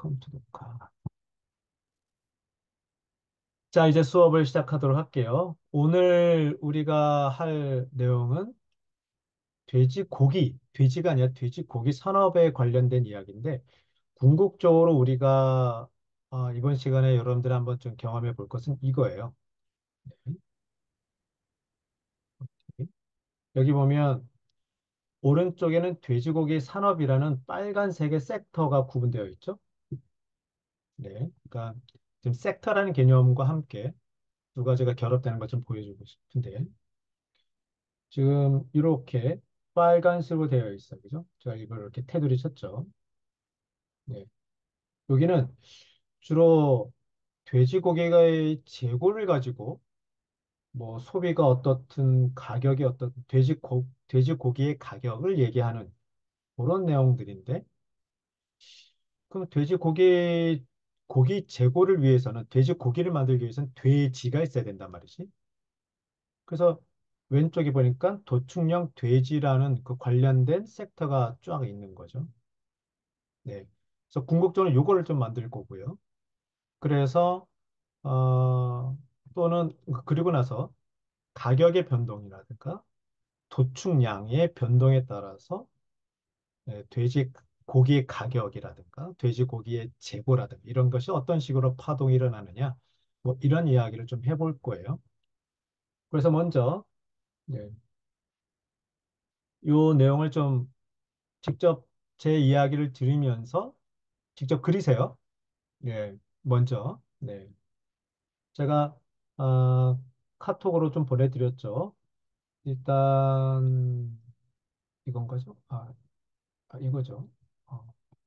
Welcome to the car. 자, 이제 수업을 시작하도록 할게요. 오늘 우리가 할 내용은 돼지가 아니라 돼지고기 산업에 관련된 이야기인데, 궁극적으로 우리가 이번 시간에 여러분들 한번 좀 경험해 볼 것은 이거예요. 네. 여기 보면 오른쪽에는 돼지고기 산업이라는 빨간색의 섹터가 구분되어 있죠. 네. 그러니까 지금 섹터라는 개념과 함께 두 가지가 결합되는 것 좀 보여주고 싶은데, 지금 이렇게 빨간색으로 되어 있어요. 그죠? 제가 이걸 이렇게 테두리 쳤죠. 네. 여기는 주로 돼지고기의 재고를 가지고 뭐 소비가 어떻든 가격이 어떻든 돼지고기의 가격을 얘기하는 그런 내용들인데, 그럼 고기 재고를 위해서는 돼지고기를 만들기 위해서는 돼지가 있어야 된단 말이지. 그래서 왼쪽에 보니까 도축령 돼지라는 그 관련된 섹터가 쫙 있는 거죠. 네. 그래서 궁극적으로 요거를 좀 만들 거고요. 그래서 또는 그리고 나서 가격의 변동이라든가 도축량의 변동에 따라서 돼지 고기의 가격이라든가 돼지고기의 재고라든가 이런 것이 어떤 식으로 파동이 일어나느냐, 뭐 이런 이야기를 좀 해볼 거예요. 그래서 먼저 네, 요 내용을 좀 직접 제 이야기를 들으면서 직접 그리세요. 네, 먼저. 네. 제가 아, 카톡으로 좀 보내드렸죠. 일단 이건 거죠? 이거죠.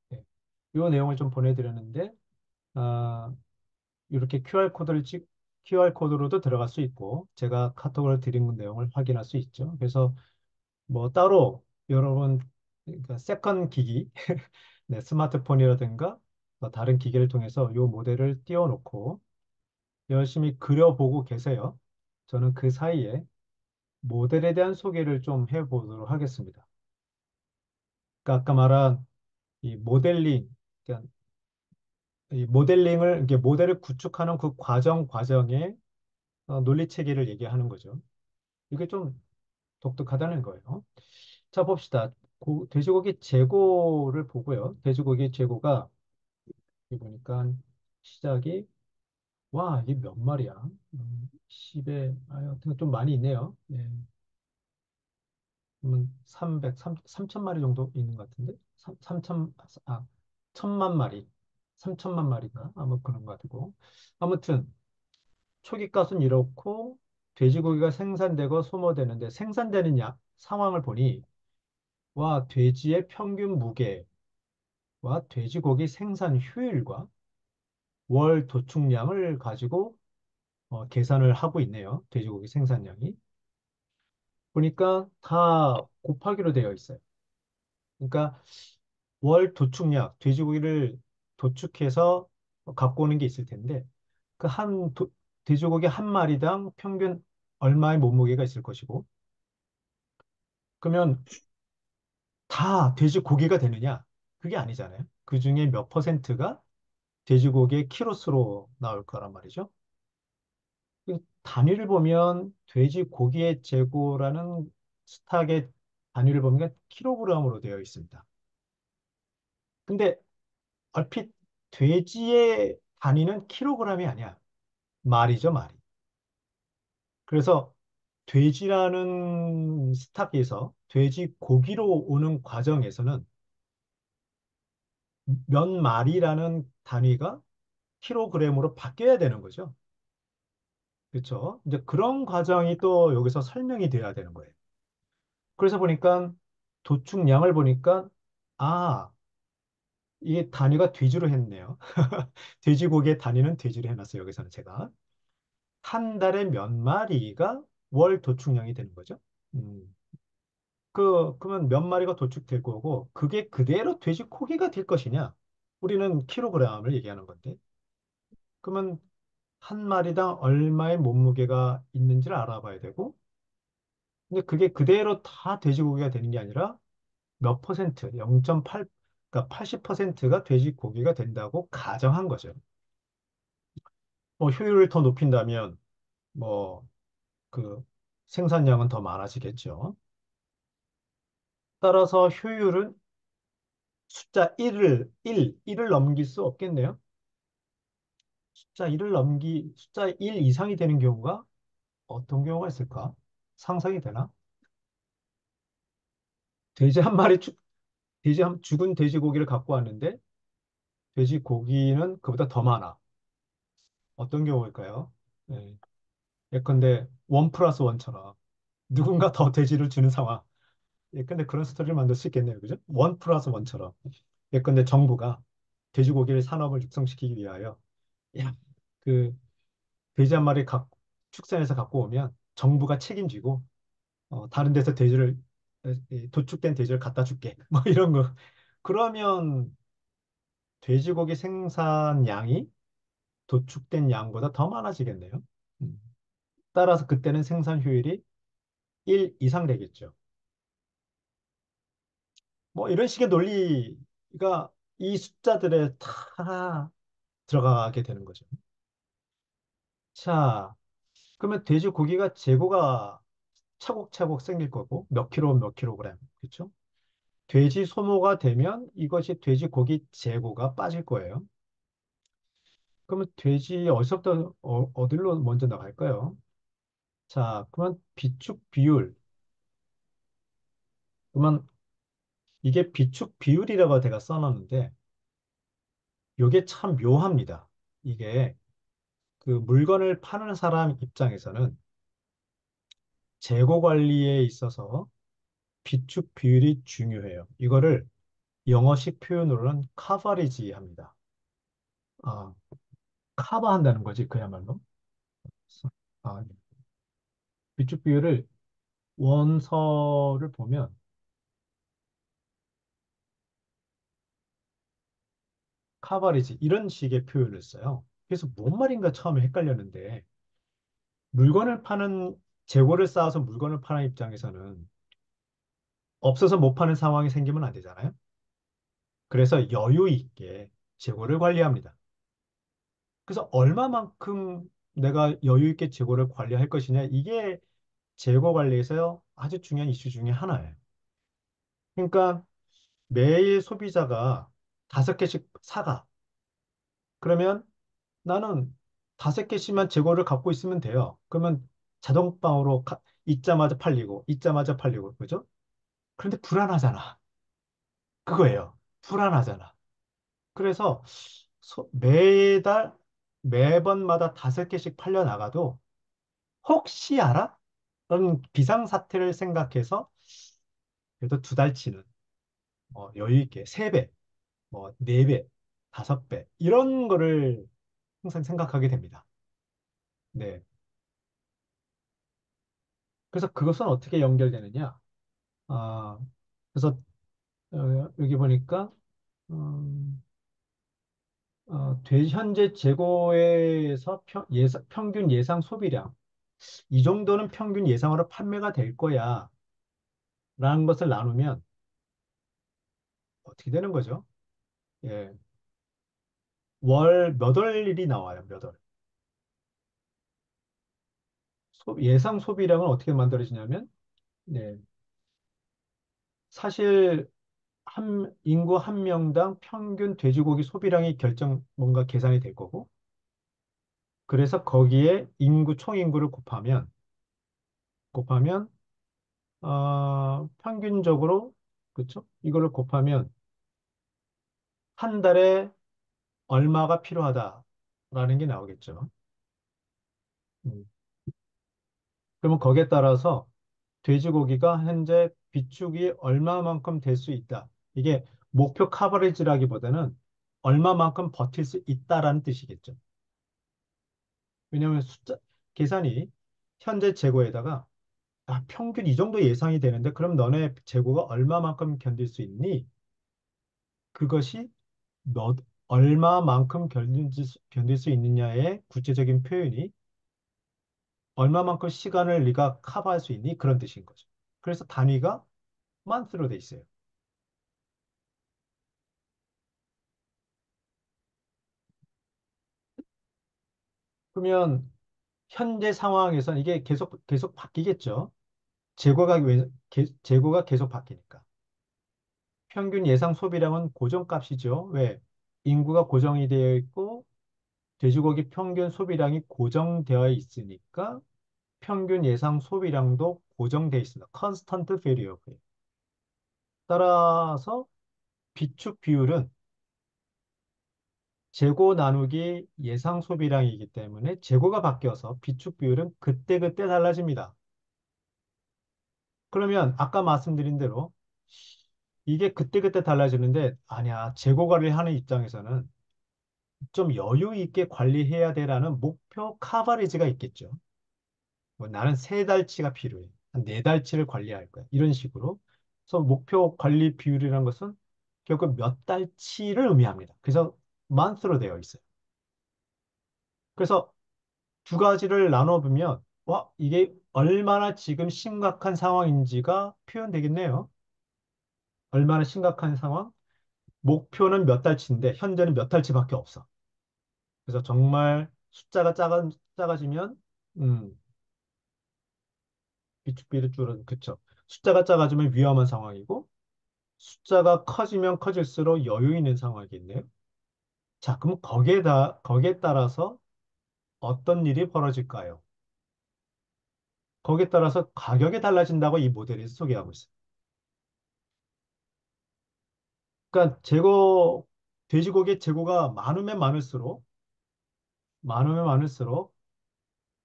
네. 이 내용을 좀 보내드렸는데 아, 이렇게 QR코드로도 들어갈 수 있고 제가 카톡으로 드린 내용을 확인할 수 있죠. 그래서 뭐 따로 여러분 그러니까 세컨 기기, 네, 스마트폰이라든가 뭐 다른 기기를 통해서 이 모델을 띄워놓고 열심히 그려보고 계세요. 저는 그 사이에 모델에 대한 소개를 좀 해보도록 하겠습니다. 그러니까 아까 말한 이 그러니까 이 이게 모델을 구축하는 그 과정의 논리 체계를 얘기하는 거죠. 이게 좀 독특하다는 거예요. 자, 봅시다. 돼지고기 재고를 보고요. 돼지고기 재고가 여기 보니까 시작이 와, 이게 몇 마리야? 10에 하여튼 좀 많이 있네요. 네. 그러면 3천 마리 정도 있는 것 같은데? 3천, 천만 마리. 3천만 마리인가? 아마 그런 것 같고. 아무튼, 초기값은 이렇고, 돼지고기가 생산되고 소모되는데, 생산되는 상황을 보니, 와, 돼지의 평균 무게와 돼지고기 생산 효율과 월 도축량을 가지고 계산을 하고 있네요. 돼지고기 생산량이. 보니까 다 곱하기로 되어 있어요. 그러니까 월 도축량, 돼지고기를 도축해서 갖고 오는 게 있을 텐데, 그 돼지고기 한 마리당 평균 얼마의 몸무게가 있을 것이고, 그러면 다 돼지고기가 되느냐? 그게 아니잖아요. 그 중에 몇 퍼센트가 돼지고기의 키로수로 나올 거란 말이죠. 이 단위를 보면 돼지고기의 재고라는 스탁의 단위를 보면 킬로그램으로 되어 있습니다. 근데 얼핏 돼지의 단위는 킬로그램이 아니야. 말이죠, 말이. 그래서 돼지라는 스탁에서 돼지 고기로 오는 과정에서는 몇 마리라는 단위가 킬로그램으로 바뀌어야 되는 거죠. 그렇죠? 이제 그런 과정이 또 여기서 설명이 돼야 되는 거예요. 그래서 보니까 도축량을 보니까 아, 이게 단위가 돼지로 했네요. 돼지고기의 단위는 돼지로 해놨어요. 여기서는 제가. 한 달에 몇 마리가 월 도축량이 되는 거죠. 음. 그러면 몇 마리가 도축될 거고, 그게 그대로 돼지고기가 될 것이냐? 우리는 킬로그램을 얘기하는 건데. 그러면 한 마리당 얼마의 몸무게가 있는지를 알아봐야 되고, 근데 그게 그대로 다 돼지고기가 되는 게 아니라 몇 퍼센트, 0.8, 그러니까 80%가 돼지고기가 된다고 가정한 거죠. 뭐 효율을 더 높인다면 뭐 그 생산량은 더 많아지겠죠. 따라서 효율은 숫자 1을 넘길 수 없겠네요. 숫자 1 이상이 되는 경우가 어떤 경우가 있을까? 상상이 되나? 돼지 한 마리, 죽은 돼지고기를 갖고 왔는데 돼지고기는 그보다 더 많아. 어떤 경우일까요? 예. 예컨대 원 플러스 원처럼 누군가 더 돼지를 주는 상황. 예컨대 그런 스토리를 만들 수 있겠네요. 그죠? 원 플러스 원처럼. 예컨대 정부가 돼지고기를 산업을 육성시키기 위하여 야, 그 돼지 한 마리 축산해서 갖고 오면 정부가 책임지고 다른 데서 도축된 돼지를 갖다 줄게. 뭐 이런 거. 그러면 돼지고기 생산량이 도축된 양보다 더 많아지겠네요. 음. 따라서 그때는 생산 효율이 1 이상 되겠죠. 뭐 이런 식의 논리가 이 숫자들에 다 들어가게 되는 거죠. 자, 그러면 돼지고기가 재고가 차곡차곡 생길 거고 몇 킬로그램, 그렇죠? 돼지 소모가 되면 이것이 돼지고기 재고가 빠질 거예요. 그러면 돼지 어디서부터 어디로 먼저 나갈까요? 자, 그러면 비축 비율. 그러면 이게 비축 비율이라고 제가 써놨는데 이게 참 묘합니다. 이게 그 물건을 파는 사람 입장에서는 재고 관리에 있어서 비축 비율이 중요해요. 이거를 영어식 표현으로는 카바리지 합니다. 아, 커버한다는 거지, 그야말로. 아, 비축 비율을 원서를 보면 카바리지 이런 식의 표현을 써요. 그래서 뭔 말인가 처음에 헷갈렸는데 물건을 파는 재고를 쌓아서 물건을 파는 입장에서는 없어서 못 파는 상황이 생기면 안 되잖아요. 그래서 여유 있게 재고를 관리합니다. 그래서 얼마만큼 내가 여유 있게 재고를 관리할 것이냐 이게 재고 관리에서 아주 중요한 이슈 중에 하나예요. 그러니까 매일 소비자가 5개씩 사가. 그러면 나는 5개씩만 재고를 갖고 있으면 돼요. 그러면 자동방으로 잊자마자 팔리고, 잊자마자 팔리고, 그죠? 그런데 불안하잖아. 그거예요. 불안하잖아. 그래서 매달, 매번마다 5개씩 팔려 나가도 혹시 알아? 그런 비상사태를 생각해서 그래도 2달치는 여유 있게 3배, 뭐 4배, 5배 이런 거를 항상 생각하게 됩니다. 네. 그래서 그것은 어떻게 연결되느냐? 아, 그래서 여기 보니까 음, 현재 재고에서 평균 예상 소비량 이 정도는 평균 예상으로 판매가 될 거야 라는 것을 나누면 어떻게 되는 거죠? 예, 몇 월일이 나와요, 몇 월. 예상 소비량은 어떻게 만들어지냐면 네, 사실 인구 한 명당 평균 돼지고기 소비량이 뭔가 계산이 될 거고 그래서 거기에 총인구를 곱하면 평균적으로 그렇죠? 이거를 곱하면 한 달에 얼마가 필요하다라는 게 나오겠죠. 음. 그러면 거기에 따라서 돼지고기가 현재 비축이 얼마만큼 될 수 있다. 이게 목표 커버리지라기보다는 얼마만큼 버틸 수 있다라는 뜻이겠죠. 왜냐하면 계산이 현재 재고에다가 평균 이 정도 예상이 되는데 그럼 너네 재고가 얼마만큼 견딜 수 있니? 그것이 몇, 얼마만큼 견딜 수 있느냐의 구체적인 표현이 얼마만큼 시간을 네가 커버할 수 있니? 그런 뜻인 거죠. 그래서 단위가 month로 돼 있어요. 그러면 현재 상황에선 이게 계속 바뀌겠죠. 재고가 계속 바뀌니까. 평균 예상 소비량은 고정값이죠. 왜? 인구가 고정이 되어 있고 돼지고기 평균 소비량이 고정되어 있으니까 평균 예상 소비량도 고정되어 있습니다. Constant variable. 따라서 비축 비율은 재고 나누기 예상 소비량이기 때문에 재고가 바뀌어서 비축 비율은 그때그때 달라집니다. 그러면 아까 말씀드린 대로 이게 그때그때 달라지는데 아니야. 재고 관리하는 입장에서는 좀 여유 있게 관리해야 되라는 목표 카바리지가 있겠죠. 뭐 나는 세 달치가 필요해. 한 네 달치를 관리할 거야. 이런 식으로. 그래서 목표 관리 비율이라는 것은 결국 몇 달치를 의미합니다. 그래서 month로 되어 있어요. 그래서 두 가지를 나눠보면 와, 이게 얼마나 지금 심각한 상황인지가 표현되겠네요. 얼마나 심각한 상황? 목표는 몇 달치인데 현재는 몇 달치밖에 없어. 그래서 정말 숫자가 작아지면 음, 비축비를 줄여 그쵸. 숫자가 작아지면 위험한 상황이고 숫자가 커지면 커질수록 여유 있는 상황이겠네요. 자, 그럼 거기에 따라서 어떤 일이 벌어질까요? 거기에 따라서 가격이 달라진다고 이 모델에서 소개하고 있어요. 그러니까 돼지고기의 재고가 많으면 많을수록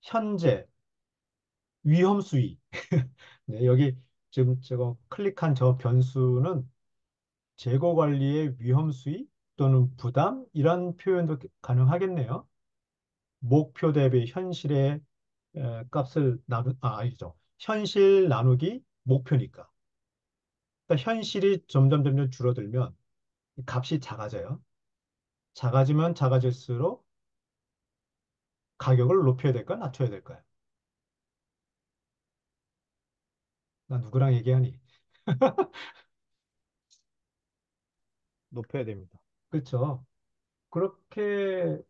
현재 위험 수위, 네, 여기 지금 제가 클릭한 저 변수는 재고 관리의 위험 수위 또는 부담 이런 표현도 가능하겠네요. 목표 대비 현실의 값을 아니죠. 현실 나누기 목표니까. 그러니까 현실이 점점 줄어들면 값이 작아져요. 작아지면 작아질수록 가격을 높여야 될까, 낮춰야 될까요? 나 누구랑 얘기하니? 높여야 됩니다. 그렇죠. 그렇게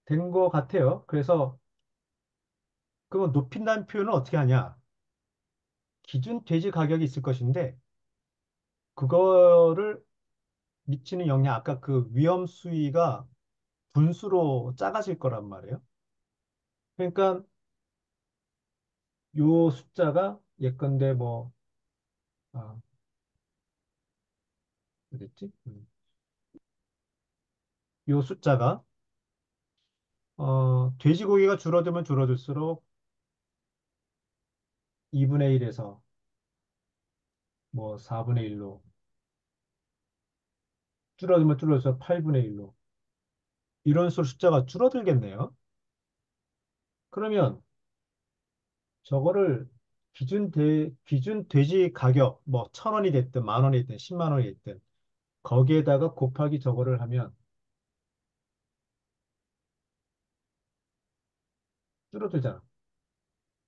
된 것 같아요. 그래서 그거 높인다는 표현은 어떻게 하냐? 기준 돼지 가격이 있을 것인데 그거를 미치는 영향, 아까 그 위험 수위가 분수로 작아질 거란 말이에요. 그러니까 요 숫자가 예컨대 뭐, 아, 어딨지? 요 숫자가, 돼지고기가 줄어들면 줄어들수록 2분의 1에서 뭐 4분의 1로, 줄어들면 줄어들어서 8분의 1로, 이런 식으로 숫자가 줄어들겠네요. 그러면 저거를 기준 돼지 가격, 뭐 1,000원이 됐든 만 원이 됐든 10만 원이 됐든 거기에다가 곱하기 저거를 하면 줄어들잖아.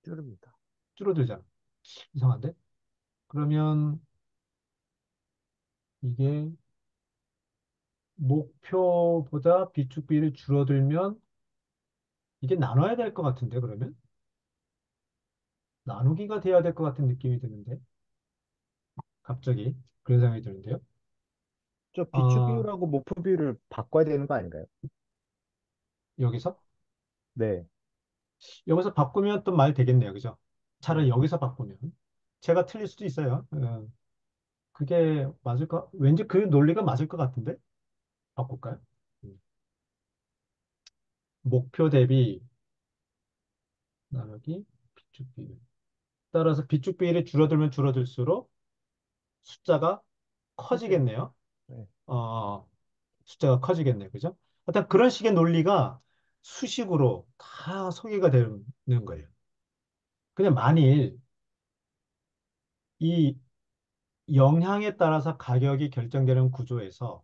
줄입니다. 줄어들잖아. 이상한데? 그러면 이게 목표보다 비축비를 줄어들면 이게 나눠야 될 것 같은데, 그러면? 나누기가 돼야 될 것 같은 느낌이 드는데, 갑자기 그런 생각이 드는데요. 저 비축 아, 비율하고 목표 비율을 바꿔야 되는 거 아닌가요? 여기서? 네. 여기서 바꾸면 또 말 되겠네요. 그죠? 차라리 네. 여기서 바꾸면. 제가 틀릴 수도 있어요. 그게 맞을까? 왠지 그 논리가 맞을 것 같은데? 바꿀까요? 음. 목표 대비 나누기 비축 비율. 따라서 비축 비율이 줄어들면 줄어들수록 숫자가 커져요. 커지겠네요. 네. 숫자가 커지겠네요. 그죠? 하여튼 그런 식의 논리가 수식으로 다 소개가 되는 거예요. 그냥 만일 이 영향에 따라서 가격이 결정되는 구조에서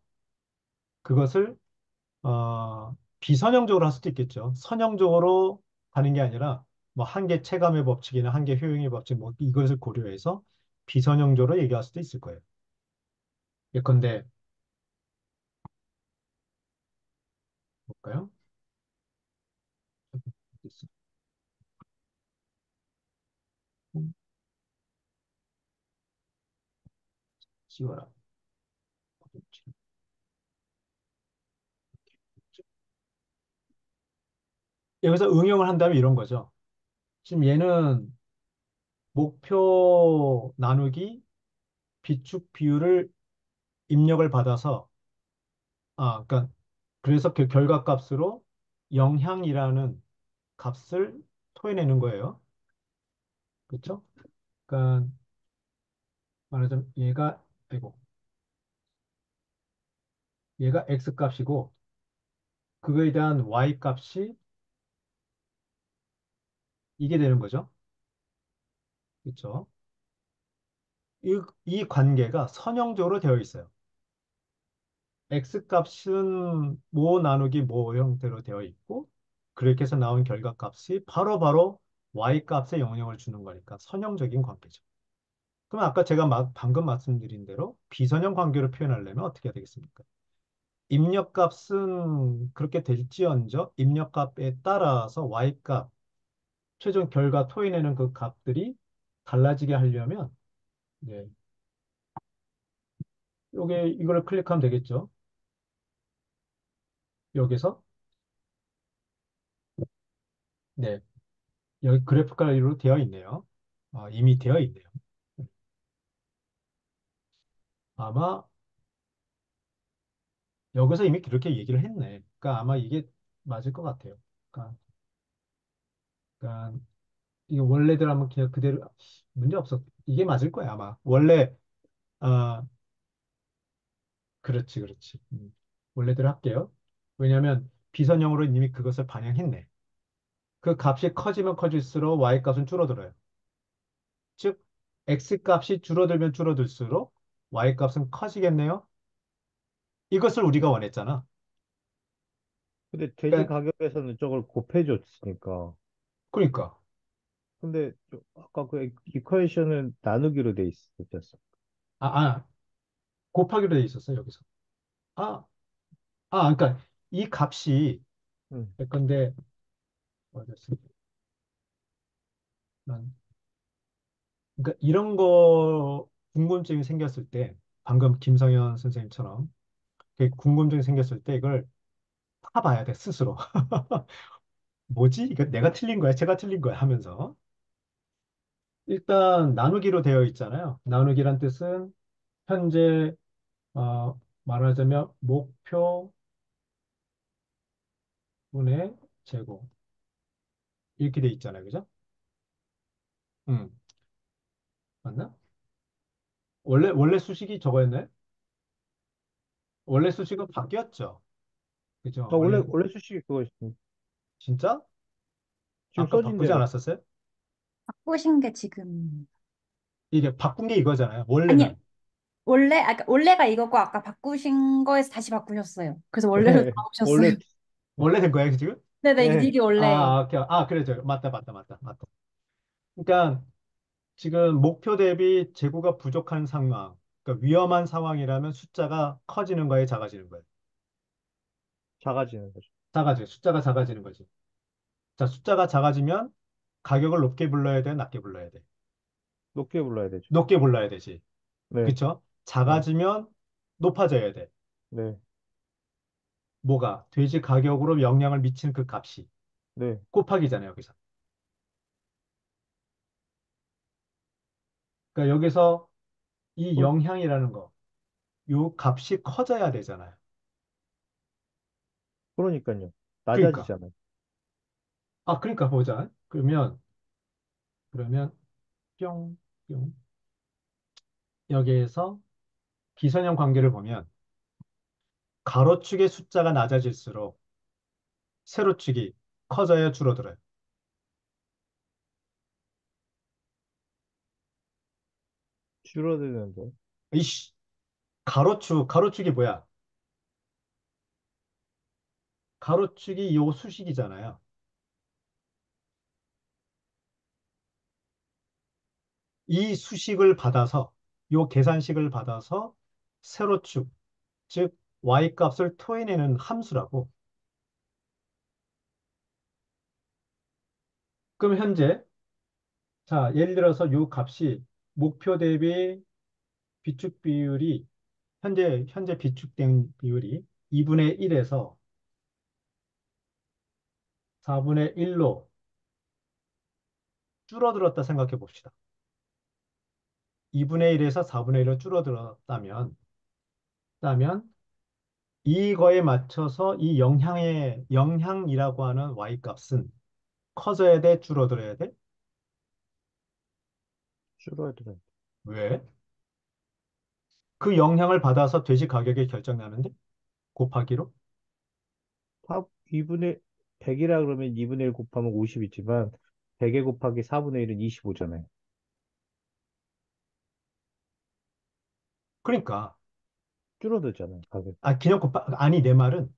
그것을 비선형적으로 할 수도 있겠죠. 선형적으로 가는 게 아니라 뭐 한계 체감의 법칙이나 한계 효용의 법칙 뭐 이것을 고려해서 비선형적으로 얘기할 수도 있을 거예요. 예컨대 볼까요? 씌워라. 여기서 응용을 한다면 이런 거죠. 지금 얘는 목표 나누기 비축 비율을 입력을 받아서 그러니까 그래서 그 결과값으로 영향이라는 값을 토해내는 거예요. 그렇죠? 그러니까 말하자면 얘가 x 값이고 그거에 대한 y 값이 이게 되는 거죠. 그렇죠? 이 관계가 선형적으로 되어 있어요. x 값은 모 나누기 모 형태로 되어 있고 그렇게 해서 나온 결과값이 바로바로 y 값에 영향을 주는 거니까 선형적인 관계죠. 그럼 아까 제가 방금 말씀드린 대로 비선형 관계로 표현하려면 어떻게 해야 되겠습니까? 입력값은 그렇게 될지언정 입력값에 따라서 y값, 최종 결과 토해내는 그 값들이 달라지게 하려면 네, 요게 이거를 클릭하면 되겠죠. 여기서 네, 여기 그래프컬로 되어 있네요. 이미 되어 있네요. 아마 여기서 이미 그렇게 얘기를 했네. 그러니까 아마 이게 맞을 것 같아요. 그러니까 이게 원래대로 하면 그냥 그대로 문제 없어. 이게 맞을 거야 아마. 원래 아 그렇지 그렇지. 원래대로 할게요. 왜냐하면 비선형으로 이미 그것을 반영했네. 그 값이 커지면 커질수록 y 값은 줄어들어요. 즉 x 값이 줄어들면 줄어들수록 y 값은 커지겠네요. 이것을 우리가 원했잖아. 근데 돼지 그러니까 가격에서는 저걸 곱해줬으니까. 그러니까 근데 아까 그 이퀘이션은 나누기로 돼 있었죠. 아, 아 곱하기로 돼 있었어 여기서. 아, 그러니까 이 값이 응. 예컨대 어디였어? 난 그러니까 이런 거 궁금증이 생겼을 때 방금 김성현 선생님처럼 그 궁금증이 생겼을 때 이걸 파봐야 돼 스스로. 뭐지? 이거 내가 틀린 거야? 제가 틀린 거야? 하면서 일단 나누기로 되어 있잖아요. 나누기란 뜻은 현재 말하자면 목표분의 제곱 이렇게 돼 있잖아요. 그죠? 음, 맞나? 원래 수식이 저거였나요? 원래 수식은 바뀌었죠. 그죠? 원래 원래 원래 수식이 그거 진짜? 지금 아까 써진 바꾸지 대로. 않았었어요? 바꾸신 게 지금 이게 바꾼 게 이거잖아요. 아니 원래는 그러니까 원래가 이거고 아까 바꾸신 거에서 다시 바꾸셨어요. 그래서 원래로 네, 원래 나오셨어요. 원래 된 거예요, 지금? 네네 네, 이게 원래 그래, 맞다, 맞다, 맞다, 맞다. 그러니까 지금 목표 대비 재고가 부족한 상황, 그러니까 위험한 상황이라면 숫자가 커지는 거예요, 작아지는 거예요? 작아지는 거죠. 작아져요. 숫자가 작아지는 거지. 자, 숫자가 작아지면 가격을 높게 불러야 돼, 낮게 불러야 돼? 높게 불러야 되죠. 높게 불러야 되지. 네, 그쵸? 네, 작아지면 높아져야 돼. 네, 뭐가? 돼지 가격으로 영향을 미치는 그 값이. 네. 곱하기잖아요, 여기서. 그러니까 여기서 이 그러, 영향이라는 거, 요 값이 커져야 되잖아요. 그러니까요. 그러니까. 낮아지잖아요. 그러니까 보자. 그러면 뿅, 뿅. 여기에서 비선형 관계를 보면 가로축의 숫자가 낮아질수록 세로축이 커져야 줄어들어요. 줄어드는데. 이씨, 가로축이 뭐야? 가로축이 요 수식이잖아요. 이 수식을 받아서, 요 계산식을 받아서 세로축, 즉 y 값을 토해내는 함수라고. 그럼 현재, 자, 예를 들어서 요 값이 목표 대비 비축 비율이 현재 비축된 비율이 2분의 1에서 4분의 1로 줄어들었다 생각해 봅시다. 2분의 1에서 4분의 1로 줄어들었다면 이거에 맞춰서 이 영향이라고 하는 y 값은 커져야 돼, 줄어들어야 돼? 줄어들어. 왜? 그 영향을 받아서 돼지 가격이 결정나는데? 곱하기로? 팝 2분의 100이라 그러면 2분의 1 곱하면 50이지만 100에 곱하기 4분의 1은 25잖아요. 그러니까 줄어들잖아요, 가격. 아니 내 말은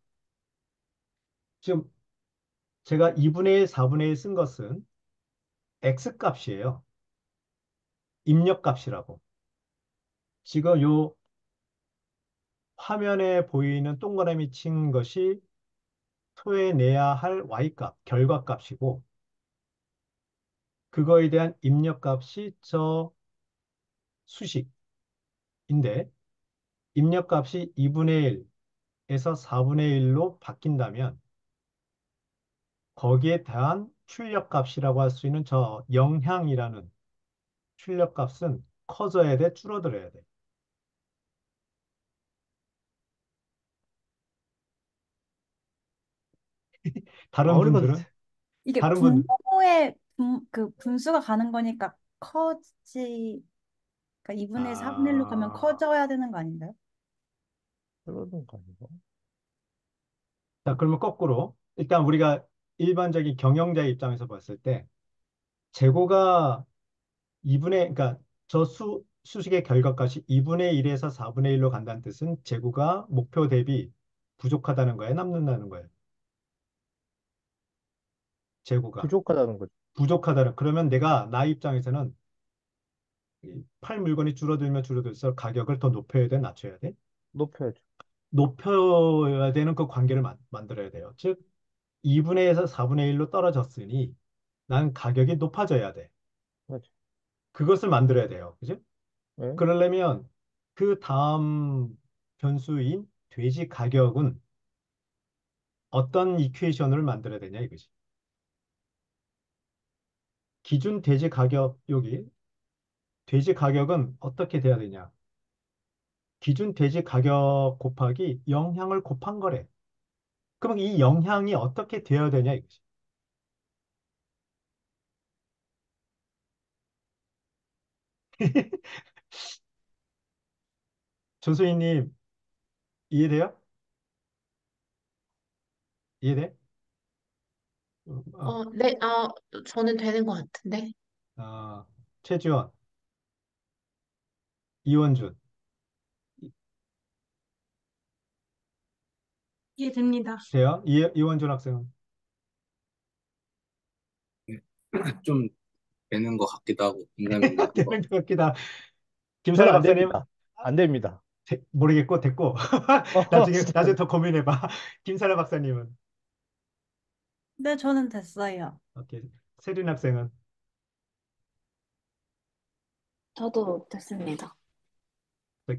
지금 제가 2분의 1, 4분의 1 쓴 것은 x 값이에요. 입력 값이라고. 지금 요 화면에 보이는 동그라미 친 것이 토해내야 할 y 값, 결과 값이고 그거에 대한 입력 값이 저 수식인데 입력 값이 2분의 1에서 4분의 1로 바뀐다면 거기에 대한 출력 값이라고 할 수 있는 저 영향이라는 출력 값은 커져야 돼, 줄어들어야 돼. 다른 어려워. 분들은 이게 다른 분 분모의 그 분수가 가는 거니까 그러니까 2분의 4분의 1로 가면 아, 커져야 되는 거 아닌가요? 줄어든 거 아니고. 자, 그러면 거꾸로 일단 우리가 일반적인 경영자의 입장에서 봤을 때 재고가 2분의 그러니까 저 수식의 결과값이 2분의 1에서 4분의 1로 간다는 뜻은 재고가 목표 대비 부족하다는 거예요, 남는다는 거예요. 재고가 부족하다는 거죠. 부족하다는 그러면 내가 나 입장에서는 팔 물건이 줄어들면 줄어들수록 가격을 더 높여야 돼, 낮춰야 돼? 높여야죠. 높여야 되는 그 관계를 만들어야 돼요. 즉 2분의 1에서 4분의 1로 떨어졌으니 난 가격이 높아져야 돼. 맞아. 그것을 만들어야 돼요. 그죠? 네? 그러려면 그 다음 변수인 돼지 가격은 어떤 이퀘이션을 만들어야 되냐 이거지. 기준 돼지 가격 여기 돼지 가격은 어떻게 돼야 되냐? 기준 돼지 가격 곱하기 영향을 곱한 거래. 그럼 이 영향이 어떻게 되어야 되냐 이거지. 조수희님 이해돼요? 이해돼? 어, 네, 저는 되는 것 같은데. 최지원, 이원준 이해됩니다. 돼요? 이원준 학생은 좀 되는 것 같기도 하고 공감인데 되는 것 같기도 하고. 저는 김선혜 안 박사님 됩니다. 안 됩니다. 모르겠고 됐고 진짜 나중에 더 고민해봐. 김선혜 박사님은 네, 저는 됐어요. 오케이. 세린 학생은 저도 됐습니다.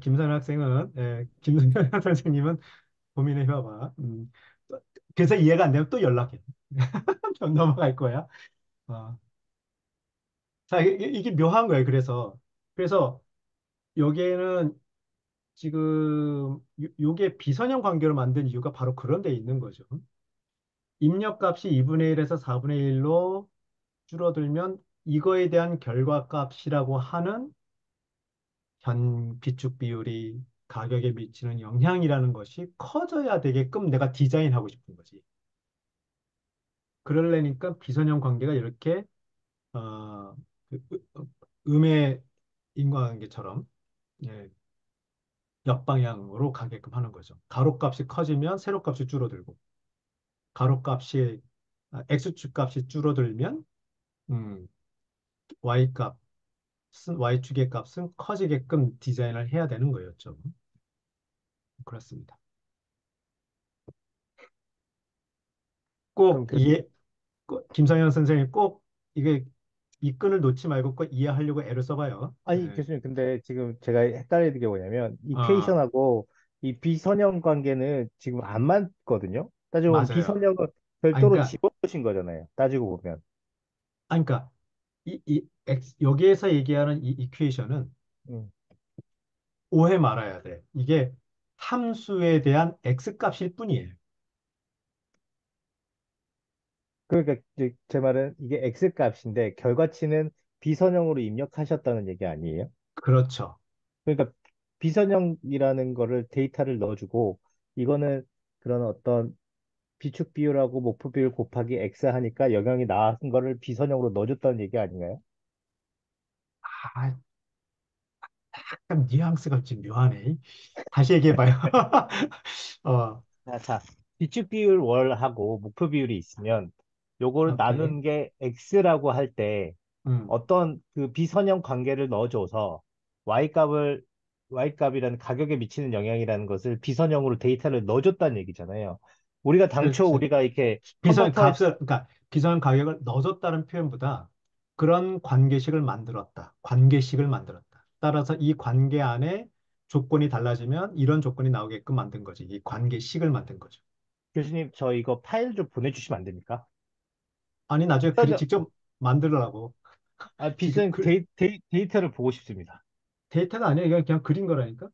김선혜 학생은 김선혜 선생님은 고민해봐봐. 그래서 이해가 안 되면 또 연락해. 좀 넘어갈 거야. 어. 자, 이게 묘한 거예요. 그래서 여기에는 지금 요게 비선형 관계로 만든 이유가 바로 그런 데 있는 거죠. 입력값이 2분의 1에서 4분의 1로 줄어들면 이거에 대한 결과값이라고 하는 비축 비율이 가격에 미치는 영향이라는 것이 커져야 되게끔 내가 디자인하고 싶은 거지. 그러려니까 비선형 관계가 이렇게 어, 그, 음의 인과관계처럼 예, 역방향으로 가게끔 하는 거죠. 가로값이 커지면 세로값이 줄어들고 가로값이 x축 값이 줄어들면 음, y값 y축의 값은 커지게끔 디자인을 해야 되는 거였죠. 그렇습니다. 그럼 꼭 교수님, 김성현 선생님 꼭 이게 이 끈을 놓지 말고 꼭 이해하려고 애를 써봐요. 아니, 예. 교수님, 근데 지금 제가 헷갈리는 게 뭐냐면, 어, 이퀘이션하고 이 비선형 관계는 지금 안 맞거든요? 따지고 보면 맞아요. 비선형은 아, 별도로 그러니까, 집어넣으신 거잖아요. 따지고 보면. 그러니까 여기에서 얘기하는 이 이퀘이션은 음. 오해 말아야 돼. 이게 함수에 대한 x 값일 뿐이에요. 그러니까 이제 제 말은 이게 X 값인데 결과치는 비선형으로 입력하셨다는 얘기 아니에요? 그렇죠. 그러니까 비선형이라는 거를 데이터를 넣어주고 이거는 그런 어떤 비축 비율하고 목표 비율 곱하기 X 하니까 영향이 나은 거를 비선형으로 넣어줬다는 얘기 아닌가요? 아, 약간 뉘앙스가 좀 묘하네. 다시 얘기해봐요. 어, 자, 비축 비율 월하고 목표 비율이 있으면 요거를 오케이. 나눈 게 X라고 할 때 음, 어떤 그 비선형 관계를 넣어줘서 Y값을 Y값이라는 가격에 미치는 영향이라는 것을 비선형으로 데이터를 넣어줬다는 얘기잖아요. 우리가 당초 그렇지. 우리가 이렇게 비선 컨버터에 값을, 그러니까 비선 가격을 넣어줬다는 표현보다 그런 관계식을 만들었다. 관계식을 만들었다. 따라서 이 관계 안에 조건이 달라지면 이런 조건이 나오게끔 만든 거지. 이 관계식을 만든 거죠. 교수님 저 이거 파일 좀 보내주시면 안 됩니까? 아니, 나중에 그리 비선형 직접 만들으라고. 지금 비선 데이터를 보고 싶습니다. 데이터가 아니라 이건 그냥 그린 거라니까.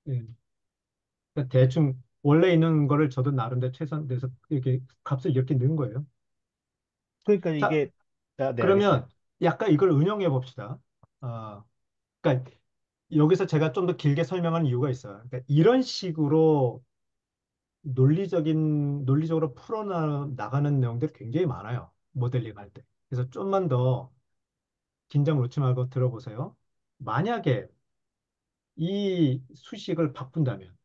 예. 그러니까 대충 원래 있는 거를 저도 나름대로 최선 내서 이렇게 값을 이렇게 넣은 거예요. 그러니까 자, 이게 네 알겠습니다. 그러면 약간 이걸 응용해 봅시다. 그러니까 여기서 제가 좀 더 길게 설명하는 이유가 있어요. 그러니까 이런 식으로 논리적으로 풀어나가는 내용들이 굉장히 많아요. 모델링 할 때. 그래서 좀만 더 긴장 놓지 말고 들어보세요. 만약에 이 수식을 바꾼다면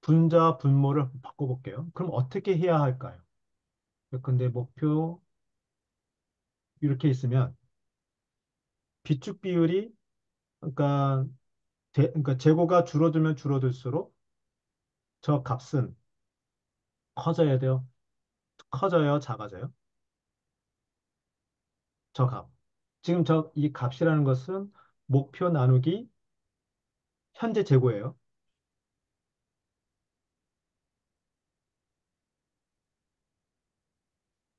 분자 분모를 바꿔볼게요. 그럼 어떻게 해야 할까요? 근데 목표 이렇게 있으면 비축 비율이 그러니까 그러니까 재고가 줄어들면 줄어들수록 저 값은 커져야 돼요. 커져요, 작아져요? 저 값. 지금 이 값이라는 것은 목표 나누기 현재 재고예요.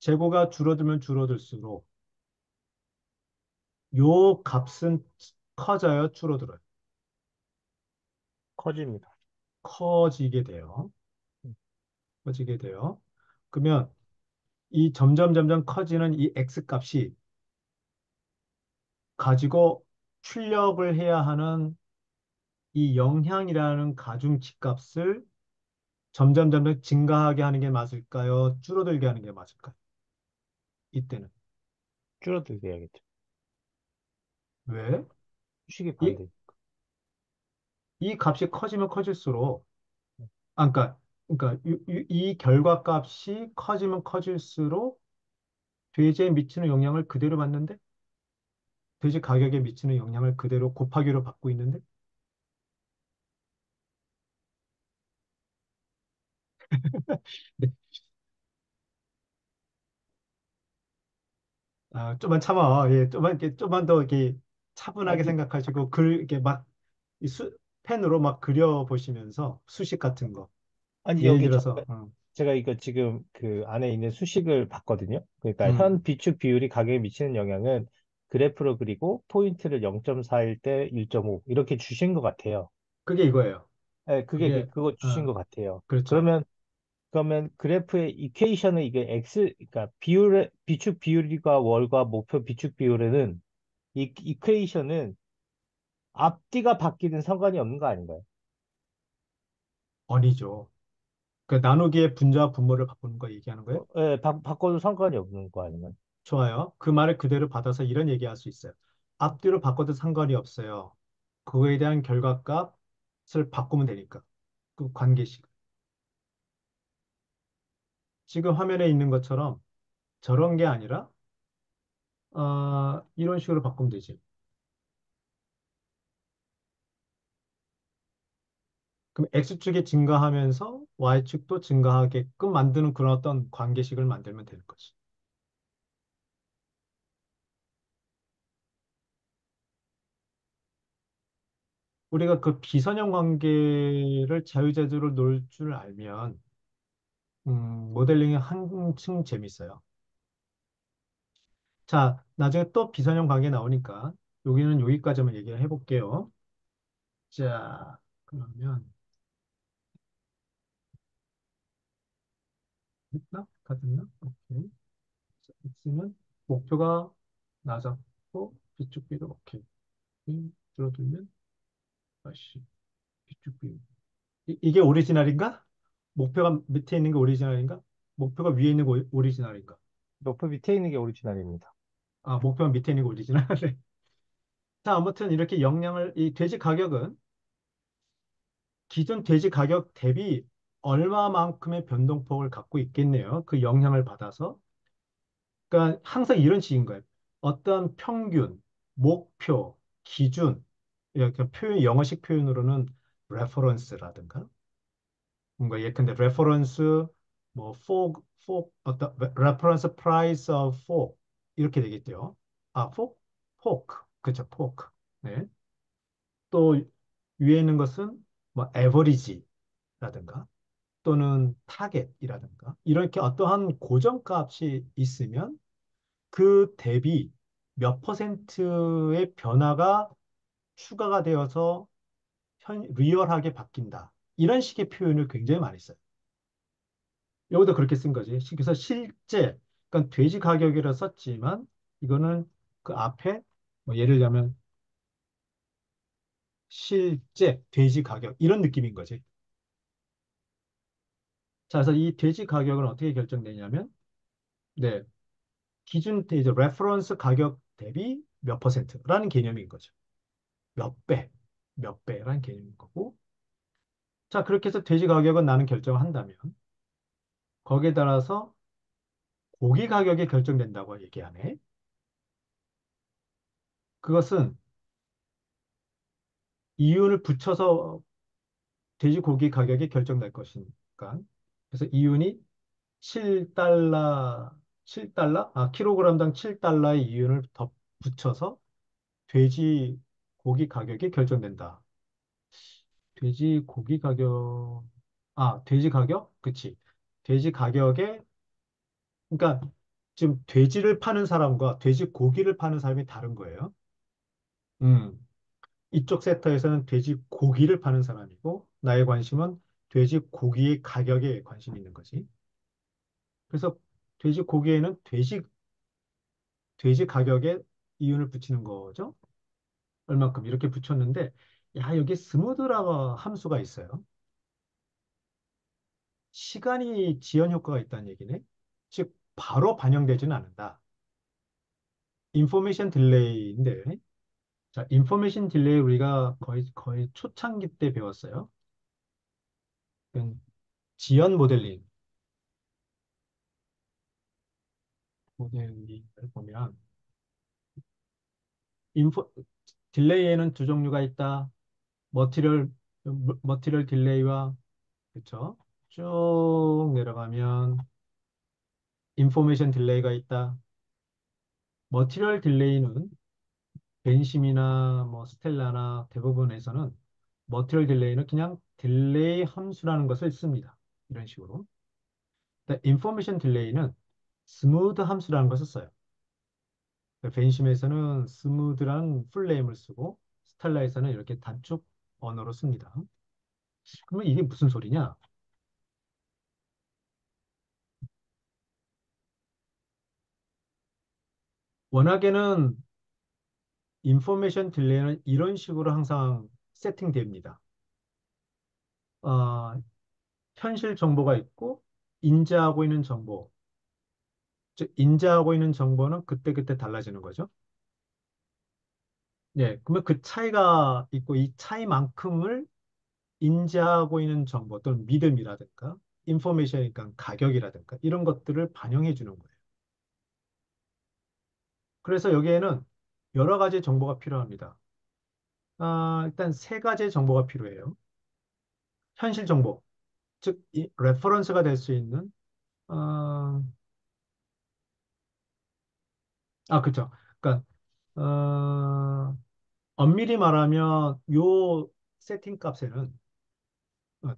재고가 줄어들면 줄어들수록 요 값은 커져요, 줄어들어요? 커집니다. 커지게 돼요. 커지게 돼요. 그러면 이 점점 커지는 이 x 값이 가지고 출력을 해야 하는 이 영향이라는 가중 집값을 점점 증가하게 하는 게 맞을까요? 줄어들게 하는 게 맞을까요? 이때는. 줄어들게 해야겠죠. 왜? 수식이 이, 반대. 이 값이 커지면 커질수록, 그러니까 이 결과값이 커지면 커질수록 돼지에 미치는 영향을 그대로 받는데, 돼지 가격에 미치는 영향을 그대로 곱하기로 받고 있는데, 네. 좀만 참아. 예, 좀만 더 이렇게 차분하게 아니, 생각하시고, 이렇게 막, 펜으로 막 그려보시면서 수식 같은 거. 아니 예를 여기 들어서, 제가 이거 지금 그 안에 있는 수식을 봤거든요. 그러니까 음, 현 비축 비율이 가격에 미치는 영향은 그래프로 그리고 포인트를 0.41 대 1.5 이렇게 주신 것 같아요. 그게 이거예요. 네, 그게, 그거 주신 것 같아요. 그렇죠. 그러면 그래프의 이퀘이션은 이게 그러니까 비축 비율과 월과 목표 비축 비율에는 이 이퀘이션은 앞뒤가 바뀌든 상관이 없는 거 아닌가요? 아니죠. 그 나누기의 분자와 분모를 바꾸는 거 얘기하는 거예요? 예, 바꿔도 상관이 없는 거 아닌가요? 좋아요. 그 말을 그대로 받아서 이런 얘기할 수 있어요. 앞뒤로 바꿔도 상관이 없어요. 그거에 대한 결과값을 바꾸면 되니까. 그 관계식. 지금 화면에 있는 것처럼 저런 게 아니라 이런 식으로 바꾸면 되지. 그럼 X축이 증가하면서 Y축도 증가하게끔 만드는 그런 어떤 관계식을 만들면 되는 거지. 우리가 그 비선형 관계를 자유자재로 놓을 줄 알면 모델링이 한층 재밌어요. 자, 나중에 또 비선형 관계 나오니까 여기는 여기까지만 얘기를 해볼게요. 자, 그러면 됐나? 다 됐나? 오케이. 자, X는 목표가 낮았고 비축 비율 오케이. 줄어들면 다시 비축 비율. 이게 오리지널인가? 목표가 밑에 있는 게 오리지널인가? 목표가 위에 있는 게 오리지널인가? 높은 밑에 있는 게 오리지널입니다. 아, 목표가 밑에 있는 게 오리지널. 네. 자, 아무튼 이렇게 이 돼지 가격은 기존 돼지 가격 대비 얼마만큼의 변동폭을 갖고 있겠네요. 그 영향을 받아서. 그러니까 항상 이런 식인 거예요. 어떤 평균, 목표, 기준, 이렇게 영어식 표현으로는 레퍼런스라든가, 뭔가 예컨대 레퍼런스, 뭐, 어떤 레퍼런스 프라이스 of fork 이렇게 되겠죠. 아, 포크, 그쵸, 포크. 네. 또 위에 있는 것은 뭐, 에버리지라든가, 또는 타겟이라든가, 이렇게 어떠한 고정값이 있으면 그 대비 몇 퍼센트의 변화가 추가가 되어서 리얼하게 바뀐다. 이런 식의 표현을 굉장히 많이 써요. 여기도 그렇게 쓴 거지. 그래서 실제, 그러니까 돼지 가격이라 썼지만 이거는 그 앞에 뭐 예를 들면 실제 돼지 가격 이런 느낌인 거지. 자, 그래서 이 돼지 가격은 어떻게 결정되냐면, 네, 기준 돼지 레퍼런스 가격 대비 몇 퍼센트라는 개념인 거죠. 몇 배, 몇 배라는 개념인 거고. 자, 그렇게 해서 돼지 가격은 나는 결정을 한다면 거기에 따라서 고기 가격이 결정된다고 얘기하네. 그것은 이윤을 붙여서 돼지고기 가격이 결정될 것이니까. 그래서 이윤이 7달러, 7달러? 아, 킬로그램당 7달러의 이윤을 더 붙여서 돼지고기 가격이 결정된다. 돼지고기 가격, 아, 돼지 가격? 그치. 돼지 가격에, 그러니까 지금 돼지를 파는 사람과 돼지고기를 파는 사람이 다른 거예요. 음. 이쪽 섹터에서는 돼지고기를 파는 사람이고, 나의 관심은 돼지고기의 가격에 관심이 있는 거지. 그래서 돼지고기에는 돼지 가격에 이윤을 붙이는 거죠. 얼만큼 이렇게 붙였는데, 야, 여기 스무드라고 함수가 있어요. 시간이 지연 효과가 있다는 얘기네. 즉, 바로 반영되지는 않는다. 인포메이션 딜레이인데, 자, 인포메이션 딜레이 우리가 거의 초창기 때 배웠어요. 그건 지연 모델링을 보면, 인포, 딜레이에는 두 종류가 있다. 머티리얼, 머티리얼 딜레이와, 그쵸? 쭉 내려가면, 인포메이션 딜레이가 있다. 머티리얼 딜레이는 벤심이나 뭐 스텔라나 대부분에서는 머티리얼 딜레이는 그냥 딜레이 함수라는 것을 씁니다. 이런 식으로. 근데 인포메이션 딜레이는 스무드 함수라는 것을 써요. 벤심에서는 스무드라는 풀네임을 쓰고 스텔라에서는 이렇게 단축 언어로 씁니다. 그러면 이게 무슨 소리냐? 워낙에는 인포메이션 딜레이는 이런 식으로 항상 세팅됩니다. 어, 현실 정보가 있고 인지하고 있는 정보, 즉 인지하고 있는 정보는 그때그때 달라지는 거죠. 네, 그러면 그 차이가 있고 이 차이만큼을 인지하고 있는 정보 또는 믿음이라든가 인포메이션이니까 가격이라든가 이런 것들을 반영해 주는 거예요. 그래서 여기에는 여러 가지 정보가 필요합니다. 아, 일단 세 가지의 정보가 필요해요. 현실 정보, 즉 이 레퍼런스가 될 수 있는 어, 그렇죠. 그러니까 엄밀히 말하면 요 세팅 값에는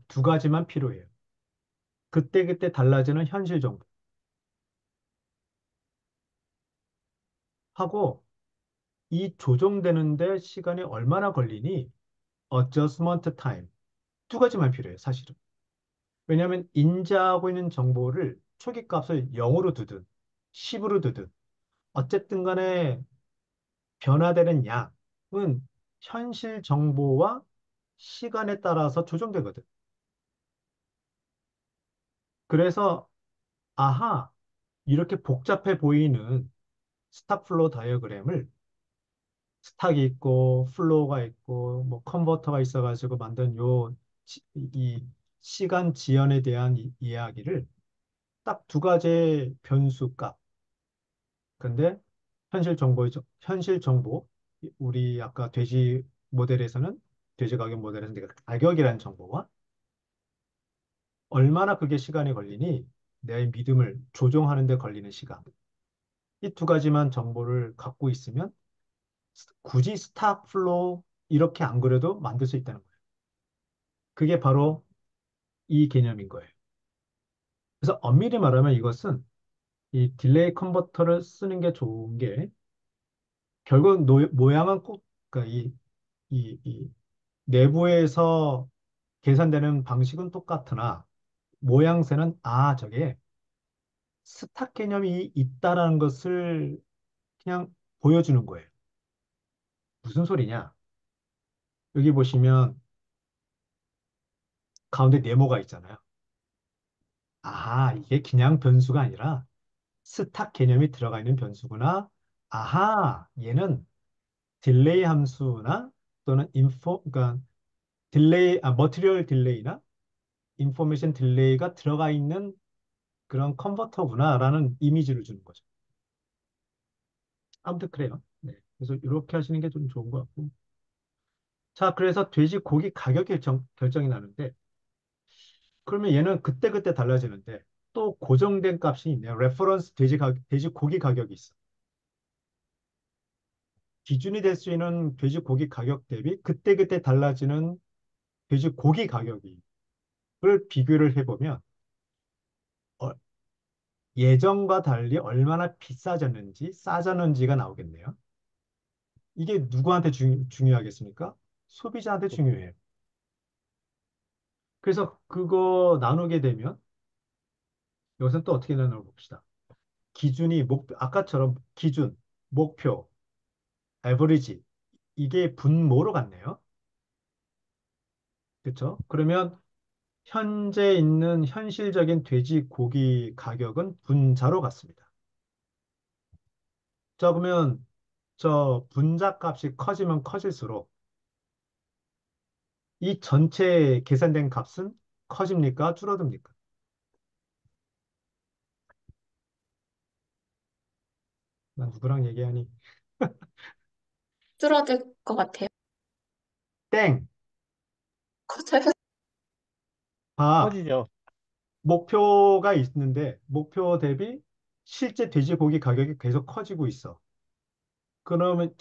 두 가지만 필요해요. 그때그때 달라지는 현실 정보 하고 이 조정되는데 시간이 얼마나 걸리니 adjustment time 두 가지만 필요해요, 사실은. 왜냐하면 인지하고 있는 정보를 초기 값을 0으로 두든 10으로 두든 어쨌든 간에 변화되는 양은 현실 정보와 시간에 따라서 조정되거든. 그래서 아하, 이렇게 복잡해 보이는 스탁 플로우 다이어그램을 스탁이 있고 플로우가 있고 뭐 컨버터가 있어가지고 만든 이 시간 지연에 대한 이야기를 딱 두 가지 변수 값. 근데 현실 정보 우리 아까 돼지 가격 모델에서는 내가 가격이라는 정보와 얼마나 그게 시간이 걸리니 내 믿음을 조종하는 데 걸리는 시간. 이 두 가지만 정보를 갖고 있으면 굳이 스탁 플로우 이렇게 안 그래도 만들 수 있다는 거예요. 그게 바로 이 개념인 거예요. 그래서 엄밀히 말하면 이것은 이 딜레이 컨버터를 쓰는 게 좋은 게 결국 모양은 꼭 그러니까 이 내부에서 계산되는 방식은 똑같으나 모양새는 저게 스탁 개념이 있다라는 것을 그냥 보여주는 거예요. 무슨 소리냐? 여기 보시면 가운데 네모가 있잖아요. 이게 그냥 변수가 아니라 스탁 개념이 들어가 있는 변수구나. 얘는 딜레이 함수나 또는 그러니까 머티리얼 딜레이나 인포메이션 딜레이가 들어가 있는 그런 컨버터구나라는 이미지를 주는 거죠. 아무튼 그래요. 네. 그래서 이렇게 하시는 게 좀 좋은 것 같고. 자, 그래서 돼지 고기 가격 결정이 나는데, 그러면 얘는 그때그때 달라지는데, 또 고정된 값이 있네요. 레퍼런스 돼지 고기 가격이 있어. 기준이 될 수 있는 돼지 고기 가격 대비 그때그때 달라지는 돼지 고기 가격을 비교를 해보면, 어, 예전과 달리 얼마나 비싸졌는지, 싸졌는지가 나오겠네요. 이게 누구한테 중요하겠습니까? 소비자한테 중요해요. 그래서 그거 나누게 되면 여기서 또 어떻게 나눠 봅시다. 아까처럼 기준, 목표, 에버리지 이게 분모로 같네요. 그렇죠? 그러면 현재 있는 현실적인 돼지고기 가격은 분자로 같습니다. 자, 그러면 저 분자 값이 커지면 커질수록 이 전체 계산된 값은 커집니까? 줄어듭니까? 난 누구랑 얘기하니? 줄어들 것 같아요. 땡! 커져요. 봐. 커지죠. 목표가 있는데 목표 대비 실제 돼지고기 가격이 계속 커지고 있어. 그러면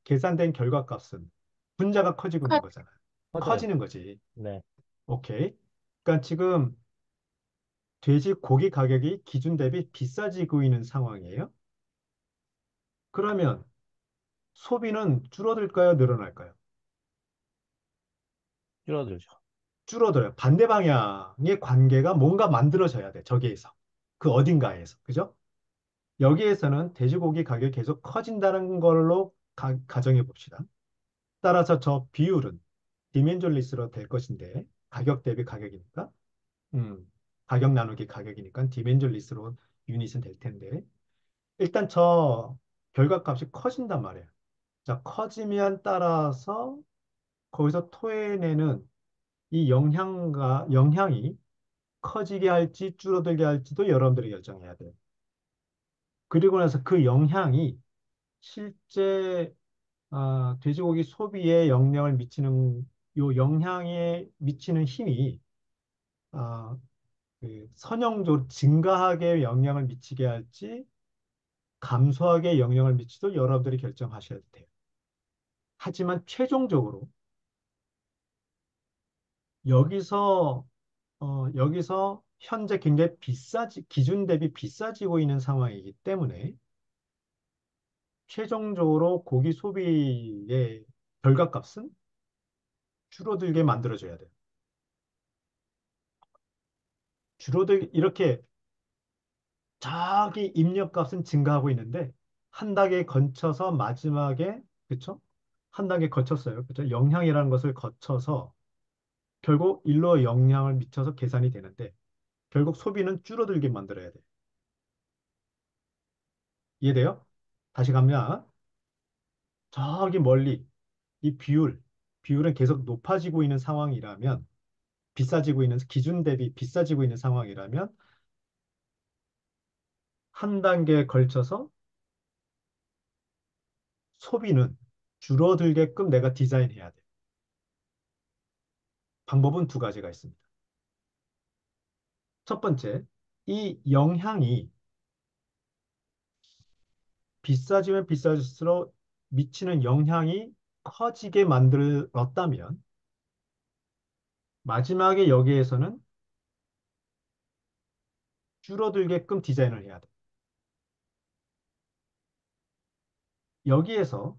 계산된 결과값은 분자가 커지고 있는 커, 거잖아요. 커져요. 커지는 거지. 네. 오케이. 그러니까 지금 돼지고기 가격이 기준 대비 비싸지고 있는 상황이에요. 그러면 소비는 줄어들까요? 늘어날까요? 줄어들죠. 줄어들어요. 반대 방향의 관계가 뭔가 만들어져야 돼. 저기에서. 그 어딘가에서. 그죠? 여기에서는 돼지고기 가격이 계속 커진다는 걸로 가정해 봅시다. 따라서 저 비율은 디멘전리스로 될 것인데 가격 대비 가격이니까 가격 나누기 가격이니까 디멘전리스로 유닛은 될 텐데 일단 저 결과값이 커진단 말이에요. 자, 커지면 따라서 거기서 토해내는 이 영향이 커지게 할지 줄어들게 할지도 여러분들이 결정해야 돼요. 그리고 나서 그 영향이 실제 돼지고기 소비에 영향을 미치는 요 영향에 미치는 힘이 아, 선형적으로 증가하게 영향을 미치게 할지 감소하게 영향을 미치도 여러분들이 결정하셔야 돼요. 하지만 최종적으로 여기서 여기서 현재 굉장히 기준 대비 비싸지고 있는 상황이기 때문에 최종적으로 고기 소비의 결과값은 줄어들게 만들어줘야 돼요. 이렇게 자기 입력값은 증가하고 있는데 한 단계 거쳐서 마지막에 그쵸? 한 단계 거쳤어요. 그쵸? 영향이라는 것을 거쳐서 결국 일로 영향을 미쳐서 계산이 되는데 결국 소비는 줄어들게 만들어야 돼. 이해돼요? 다시 가면 저기 멀리 이 비율은 계속 높아지고 있는 상황이라면 비싸지고 있는 기준 대비 비싸지고 있는 상황이라면 한 단계에 걸쳐서 소비는 줄어들게끔 내가 디자인해야 돼. 방법은 두 가지가 있습니다. 첫 번째, 이 영향이 비싸지면 비싸질수록 미치는 영향이 커지게 만들었다면 마지막에 여기에서는 줄어들게끔 디자인을 해야 돼. 여기에서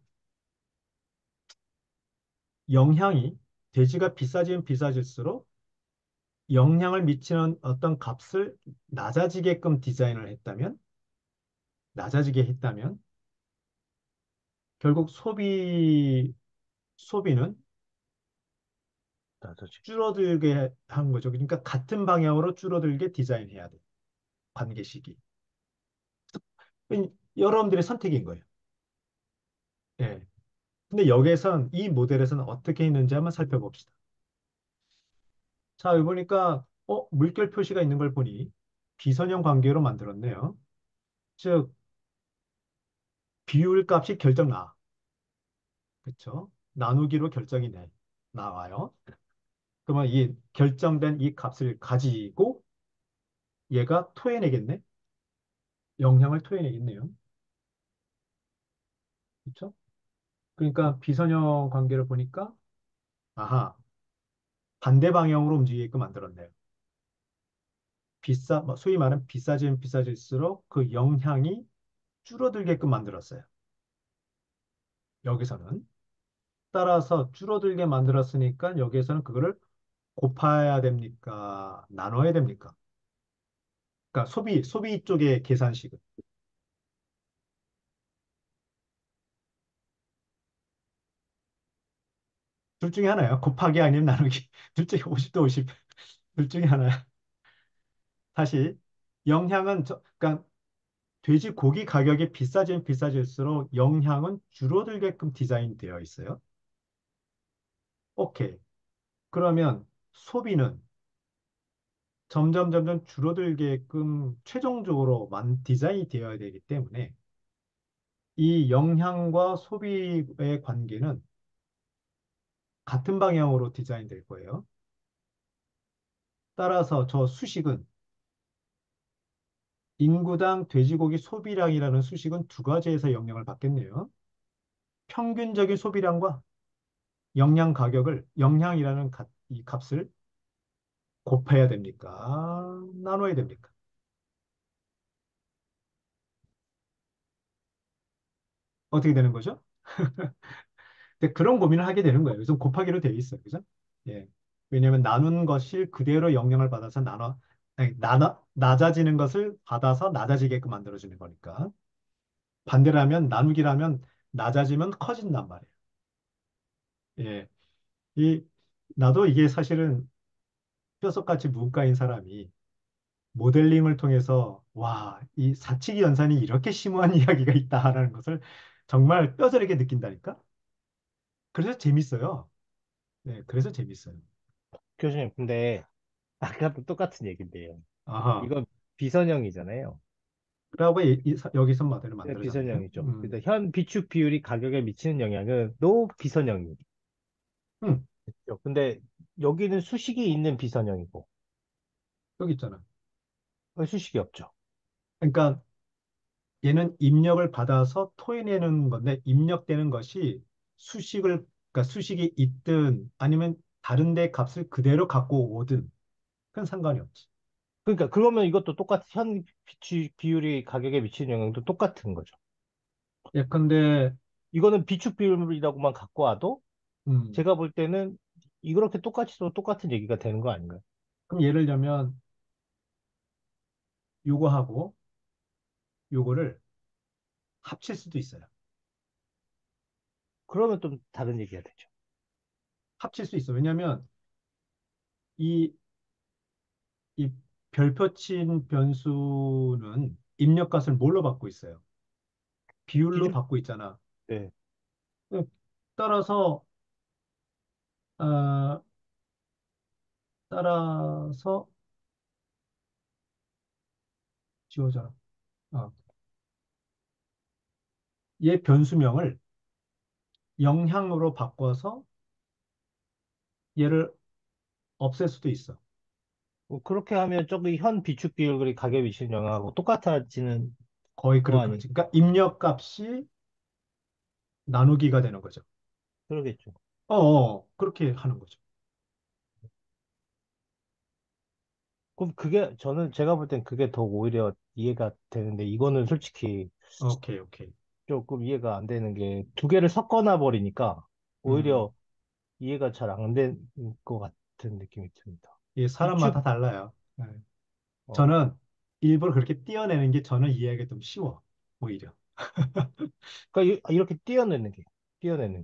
영향이 돼지가 비싸지면 비싸질수록 영향을 미치는 어떤 값을 낮아지게 했다면 결국 소비는 나도 지금. 줄어들게 한 거죠. 그러니까 같은 방향으로 줄어들게 디자인해야 돼. 관계식이. 여러분들의 선택인 거예요. 예. 근데 여기에선 이 모델에서는 어떻게 했는지 한번 살펴봅시다. 자, 여기 보니까 물결 표시가 있는 걸 보니 비선형 관계로 만들었네요. 즉 비율 값이 결정 나. 그렇죠? 나누기로 나와요. 그러면 이 결정된 이 값을 가지고 얘가 토해내겠네. 영향을 토해내겠네요. 그렇죠? 그러니까 비선형 관계를 보니까 아하, 반대 방향으로 움직이게끔 만들었네요. 소위 말하는 비싸지면 비싸질수록 그 영향이 줄어들게끔 만들었어요. 여기서는. 따라서 줄어들게 만들었으니까 여기에서는 그거를 곱해야 됩니까? 나눠야 됩니까? 그러니까 소비 쪽의 계산식은. 둘 중에 하나예요. 곱하기 아니면 나누기. 둘 중에 50대 50. 둘 중에 하나야. 다시 그러니까 돼지 고기 가격이 비싸지면 비싸질수록 영향은 줄어들게끔 디자인되어 있어요. 오케이. 그러면 소비는 점점 줄어들게끔 최종적으로 디자인이 되어야 되기 때문에 이 영향과 소비의 관계는 같은 방향으로 디자인될 거예요. 따라서 저 수식은 인구당 돼지고기 소비량이라는 수식은 두 가지에서 영향을 받겠네요. 평균적인 소비량과 영향이라는 이 값을 곱해야 됩니까? 나눠야 됩니까? 어떻게 되는 거죠? 근데 그런 고민을 하게 되는 거예요. 그래서 곱하기로 되어 있어요. 그죠? 예. 왜냐하면 나눈 것이 그대로 영향을 받아서 낮아지는 것을 받아서 낮아지게끔 만들어주는 거니까. 반대라면 나누기라면 낮아지면 커진단 말이에요. 예. 이, 나도 이게 사실은 뼛속같이 문과인 사람이 모델링을 통해서 와, 이 사칙 연산이 이렇게 심오한 이야기가 있다라는 것을 정말 뼈저리게 느낀다니까? 그래서 재밌어요. 네, 그래서 재밌어요. 교수님, 근데 아까도 똑같은 얘기인데요. 아하. 이건 비선형이잖아요. 라고 여기서 모델을 네, 만들어졌네요. 비선형이죠. 그래서 현 비축 비율이 가격에 미치는 영향은 또 비선형이죠. 음, 근데 여기는 수식이 있는 비선형이고, 여기 있잖아. 수식이 없죠. 그러니까 얘는 입력을 받아서 토해내는 건데 입력되는 것이 그러니까 수식이 있든 아니면 다른 데 값을 그대로 갖고 오든 그건 상관이 없지. 그러니까 그러면 이것도 똑같은 현 비축 비율이 가격에 미치는 영향도 똑같은 거죠. 예컨대 이거는 비축 비율이라고만 갖고 와도 음, 제가 볼 때는 이렇게 똑같이 써도 똑같은 얘기가 되는 거 아닌가요? 그럼 예를 들면 요거하고 요거를 합칠 수도 있어요. 그러면 좀 다른 얘기가 되죠. 합칠 수 있어. 왜냐하면 이, 이 별표친 변수는 입력값을 뭘로 받고 있어요? 비율로 기준, 받고 있잖아. 네. 그 따라서 어, 따라서 지워져라. 어, 얘 변수명을 영향으로 바꿔서 얘를 없앨 수도 있어. 뭐 그렇게 하면 저기 현 비축 비율이 가격에 미치는 영향하고 똑같아지는 거의 거 그럴 아니? 거지. 그러니까 입력값이 나누기가 되는 거죠. 그러겠죠. 그렇게 하는 거죠. 그럼 그게 저는 제가 볼 땐 그게 더 오히려 이해가 되는데 이거는 솔직히 오케이, 오케이. 조금 이해가 안 되는 게 두 개를 섞어놔 버리니까 음, 오히려 이해가 잘 안 되는 것 같은 느낌이 듭니다. 이게 비축, 사람마다 달라요. 네. 어, 저는 일부러 그렇게 띄어내는 게 저는 이해하기 좀 쉬워. 오히려. 그러니까 이렇게 띄어내는 게. 띄어내는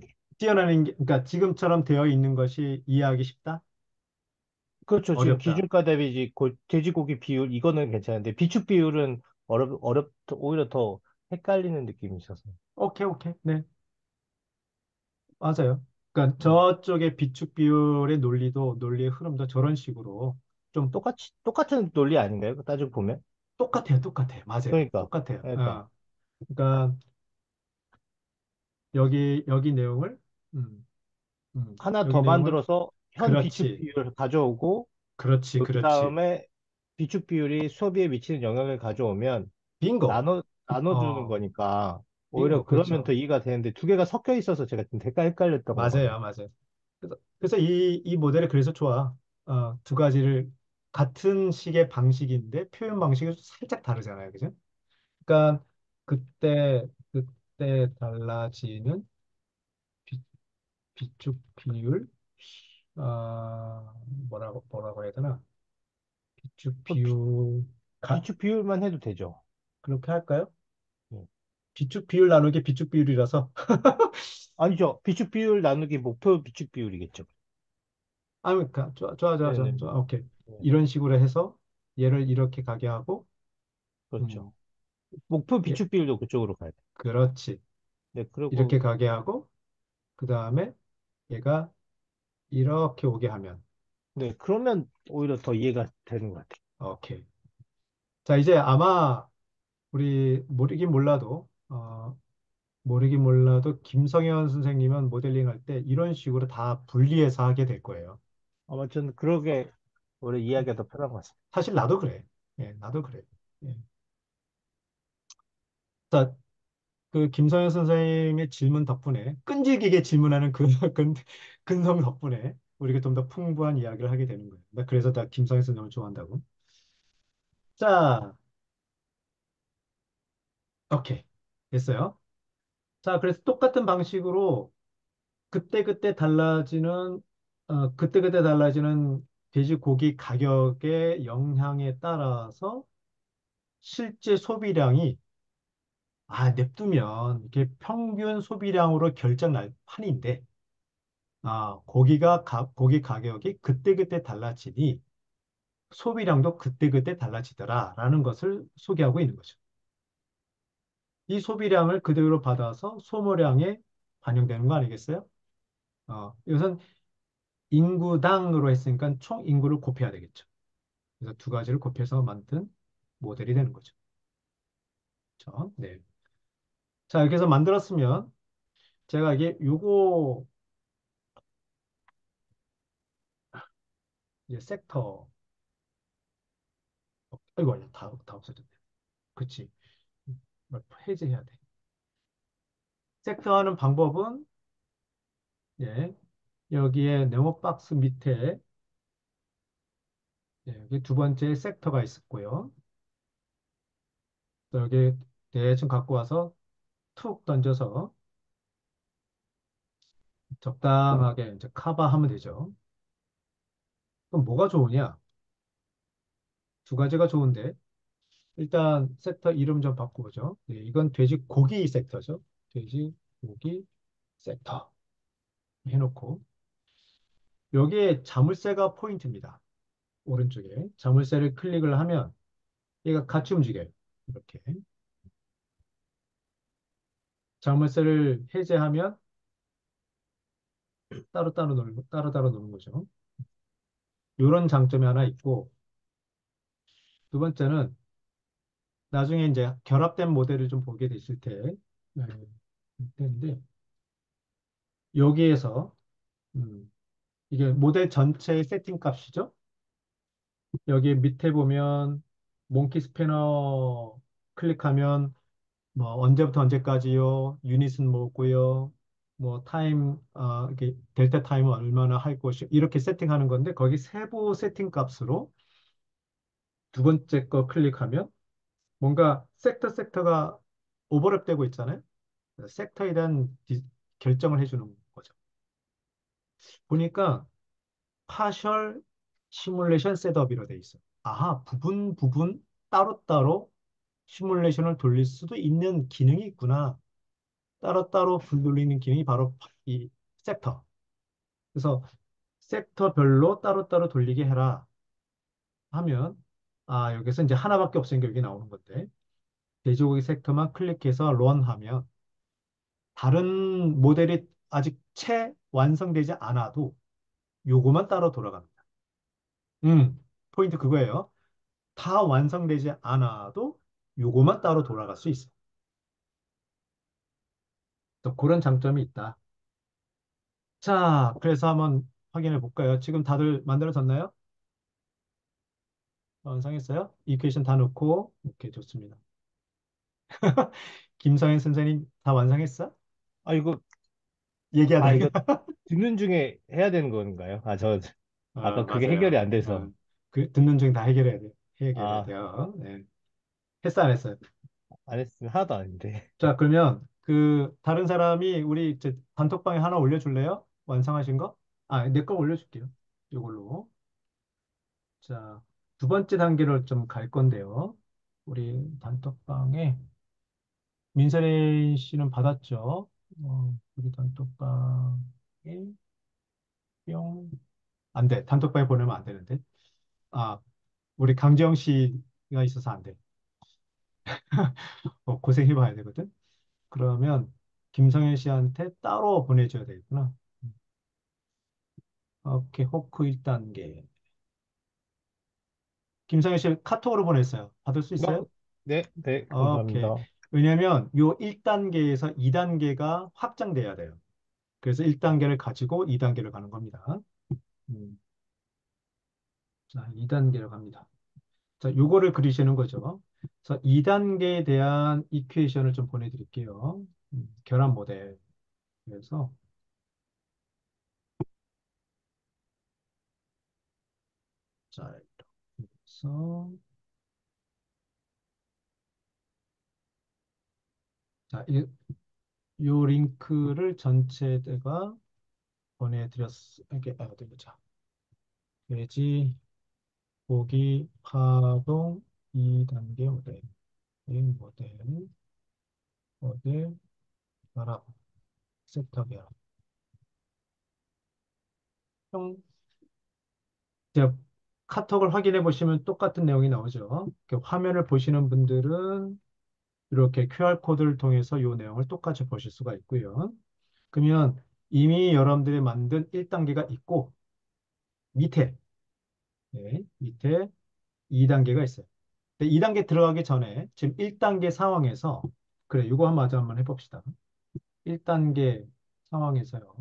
게, 그러니까 지금처럼 되어 있는 것이 이해하기 쉽다? 그렇죠. 지금 어렵다. 기준가 대비 돼지고기 비율 이거는 괜찮은데 비축 비율은 오히려 더 헷갈리는 느낌이 있어서. 오케이, 오케이. 네, 맞아요. 그러니까 음. 저쪽의 비축 비율의 논리도, 논리의 흐름도 저런 식으로 좀 똑같은 논리 아닌가요? 따지고 보면. 똑같아요, 똑같아요. 맞아요. 그러니까, 똑같아요. 그러니까 그러니까 여기 내용을, 음, 하나 여기 더 내용을, 만들어서 현 비축 그렇지, 비율을 가져오고 그렇지, 그 그렇지. 다음에 비축 비율이 소비에 미치는 영향을 가져오면 빙고. 나눠주는 어, 거니까 오히려 빙고. 그러면 더 그렇죠. 이해가 되는데 두 개가 섞여 있어서 제가 좀 헷갈렸던 거거든요. 맞아요, 맞아요. 그래서 이 모델이 그래서 좋아. 두 가지를 같은 식의 방식인데 표현 방식이 살짝 다르잖아요. 그죠? 그러니까 그때 달라지는 비, 비축 비율, 뭐라고 해야 되나? 비축 그 비율, 비축 비율만 해도 되죠. 그렇게 할까요? 예. 비축 비율 나누기 비축 비율이라서. 아니죠. 비축 비율 나누기 목표 비축 비율이겠죠. 그러니까 좋아, 좋아, 좋아, 좋아, 네네네. 좋아. 오케이. 네, 이런 식으로 해서 얘를 이렇게 가게 하고, 그렇죠. 음, 목표 예, 비축 비율도 그쪽으로 가야 돼. 그렇지. 네, 이렇게 그리고 가게 하고, 그 다음에 얘가 이렇게 오게 하면, 네, 그러면 오히려 더 이해가 되는 것 같아요. 오케이. 자, 이제 아마 우리 모르긴 몰라도 김성현 선생님은 모델링 할 때 이런 식으로 다 분리해서 하게 될 거예요. 아마 저는 그러게 오히려 이해하기가 더 편한 것 같습니다. 사실 나도 그래. 예, 나도 그래. 예. 자, 그 김성현 선생님의 질문 덕분에 끈질기게 질문하는 근성 덕분에 우리가 좀 더 풍부한 이야기를 하게 되는 거예요. 나 그래서 나 김성현 선생님을 좋아한다고. 자, 오케이. 됐어요. 자, 그래서 똑같은 방식으로 그때그때 달라지는 돼지고기 가격의 영향에 따라서 실제 소비량이 냅두면 이게 평균 소비량으로 결정날 판인데 고기 가격이 그때그때 달라지니 소비량도 그때그때 달라지더라라는 것을 소개하고 있는 거죠. 이 소비량을 그대로 받아서 소모량에 반영되는 거 아니겠어요? 이것은 인구당으로 했으니까 총 인구를 곱해야 되겠죠. 그래서 두 가지를 곱해서 만든 모델이 되는 거죠. 그렇죠? 네. 자, 이렇게 해서 만들었으면 제가 이게 요거 이제 섹터 이거 아니야. 다 없어졌네. 그치. 이걸 해제해야 돼. 섹터 하는 방법은 예. 여기에 네모 박스 밑에 여기 두 번째 섹터가 있었고요. 또 여기 대충 갖고 와서 툭 던져서 적당하게 이제 커버하면 되죠. 그럼 뭐가 좋으냐? 두 가지가 좋은데 일단 섹터 이름 좀 바꾸죠. 네, 이건 돼지고기 섹터죠. 돼지고기 섹터 해놓고 여기에 자물쇠가 포인트입니다. 오른쪽에 자물쇠를 클릭을 하면 얘가 같이 움직여요. 이렇게 자물쇠를 해제하면 따로따로 노는 거죠. 이런 장점이 하나 있고 두 번째는 나중에 이제 결합된 모델을 좀 보게 되실 네, 텐데 여기에서 음, 이게 모델 전체의 세팅 값이죠. 여기 밑에 보면 몽키 스패너 클릭하면 뭐 언제부터 언제까지요, 유닛은 뭐고요, 뭐 타임 이렇게 델타 타임은 얼마나 할 것이 이렇게 세팅하는 건데 거기 세부 세팅 값으로 두 번째 거 클릭하면 뭔가 섹터가 오버랩되고 있잖아요. 섹터에 대한 결정을 해주는 거죠. 보니까 파셜 시뮬레이션 셋업이라 돼 있어. 아하, 부분 따로따로 시뮬레이션을 돌릴 수도 있는 기능이 있구나. 따로따로 불 돌리는 기능이 바로 이 섹터. 그래서 섹터별로 따로따로 돌리게 해라 하면 여기서 이제 하나밖에 없으니까 여기 나오는 건데 돼지고기 섹터만 클릭해서 런하면 다른 모델이 아직 채 완성되지 않아도 요거만 따로 돌아갑니다. 포인트 그거예요. 다 완성되지 않아도 요거만 따로 돌아갈 수 있어. 또 그런 장점이 있다. 자, 그래서 한번 확인해 볼까요? 지금 다들 만들어졌나요? 완성했어요? 이퀘이션 다 넣고, 오케이, 좋습니다. 김성현 선생님 다 완성했어? 아, 이거, 얘기하다. 이거 듣는 중에 해야 되는 건가요? 아까 그게 해결이 맞아요. 안 돼서. 그 듣는 중 다 해결해야 돼. 해결해야 아, 돼요. 네. 했어, 안 했어요? 안 했으면 하나도 아닌데. 자, 그러면 그 다른 사람이 우리 이제 단톡방에 하나 올려줄래요? 완성하신 거? 내 거 올려줄게요. 이걸로. 자, 두 번째 단계로 좀 갈 건데요. 우리 단톡방에 민설이 씨는 받았죠? 우리 단톡방에 뿅. 안 돼. 단톡방에 보내면 안 되는데. 아, 우리 강재영 씨가 있어서 안 돼. 고생해봐야 되거든. 그러면 김성현 씨한테 따로 보내줘야 되겠구나. 오케이, 호크 1단계. 김성현 씨 카톡으로 보냈어요. 받을 수 있어요? 네, 네, 오케이. 감사합니다. 왜냐면 요 1단계에서 2단계가 확장돼야 돼요. 그래서 1단계를 가지고 2단계를 가는 겁니다. 음, 자, 2단계로 갑니다. 자, 요거를 그리시는 거죠. 그래서 2단계에 대한 이퀘이션을 좀 보내드릴게요. 결합 모델. 그래서 자, 이렇게 해서 자, 요 링크를 전체가 이게 어디 보자. 돼지 고기 파동 2단계 모델 결합 섹터 결합. 형, 제가 카톡을 확인해 보시면 똑같은 내용이 나오죠. 이렇게 화면을 보시는 분들은 이렇게 QR코드를 통해서 이 내용을 똑같이 보실 수가 있고요. 그러면 이미 여러분들이 만든 1단계가 있고 밑에 2단계가 있어요. 근데 2단계 들어가기 전에 지금 1단계 상황에서 그래, 이거 한번 해봅시다. 1단계 상황에서요.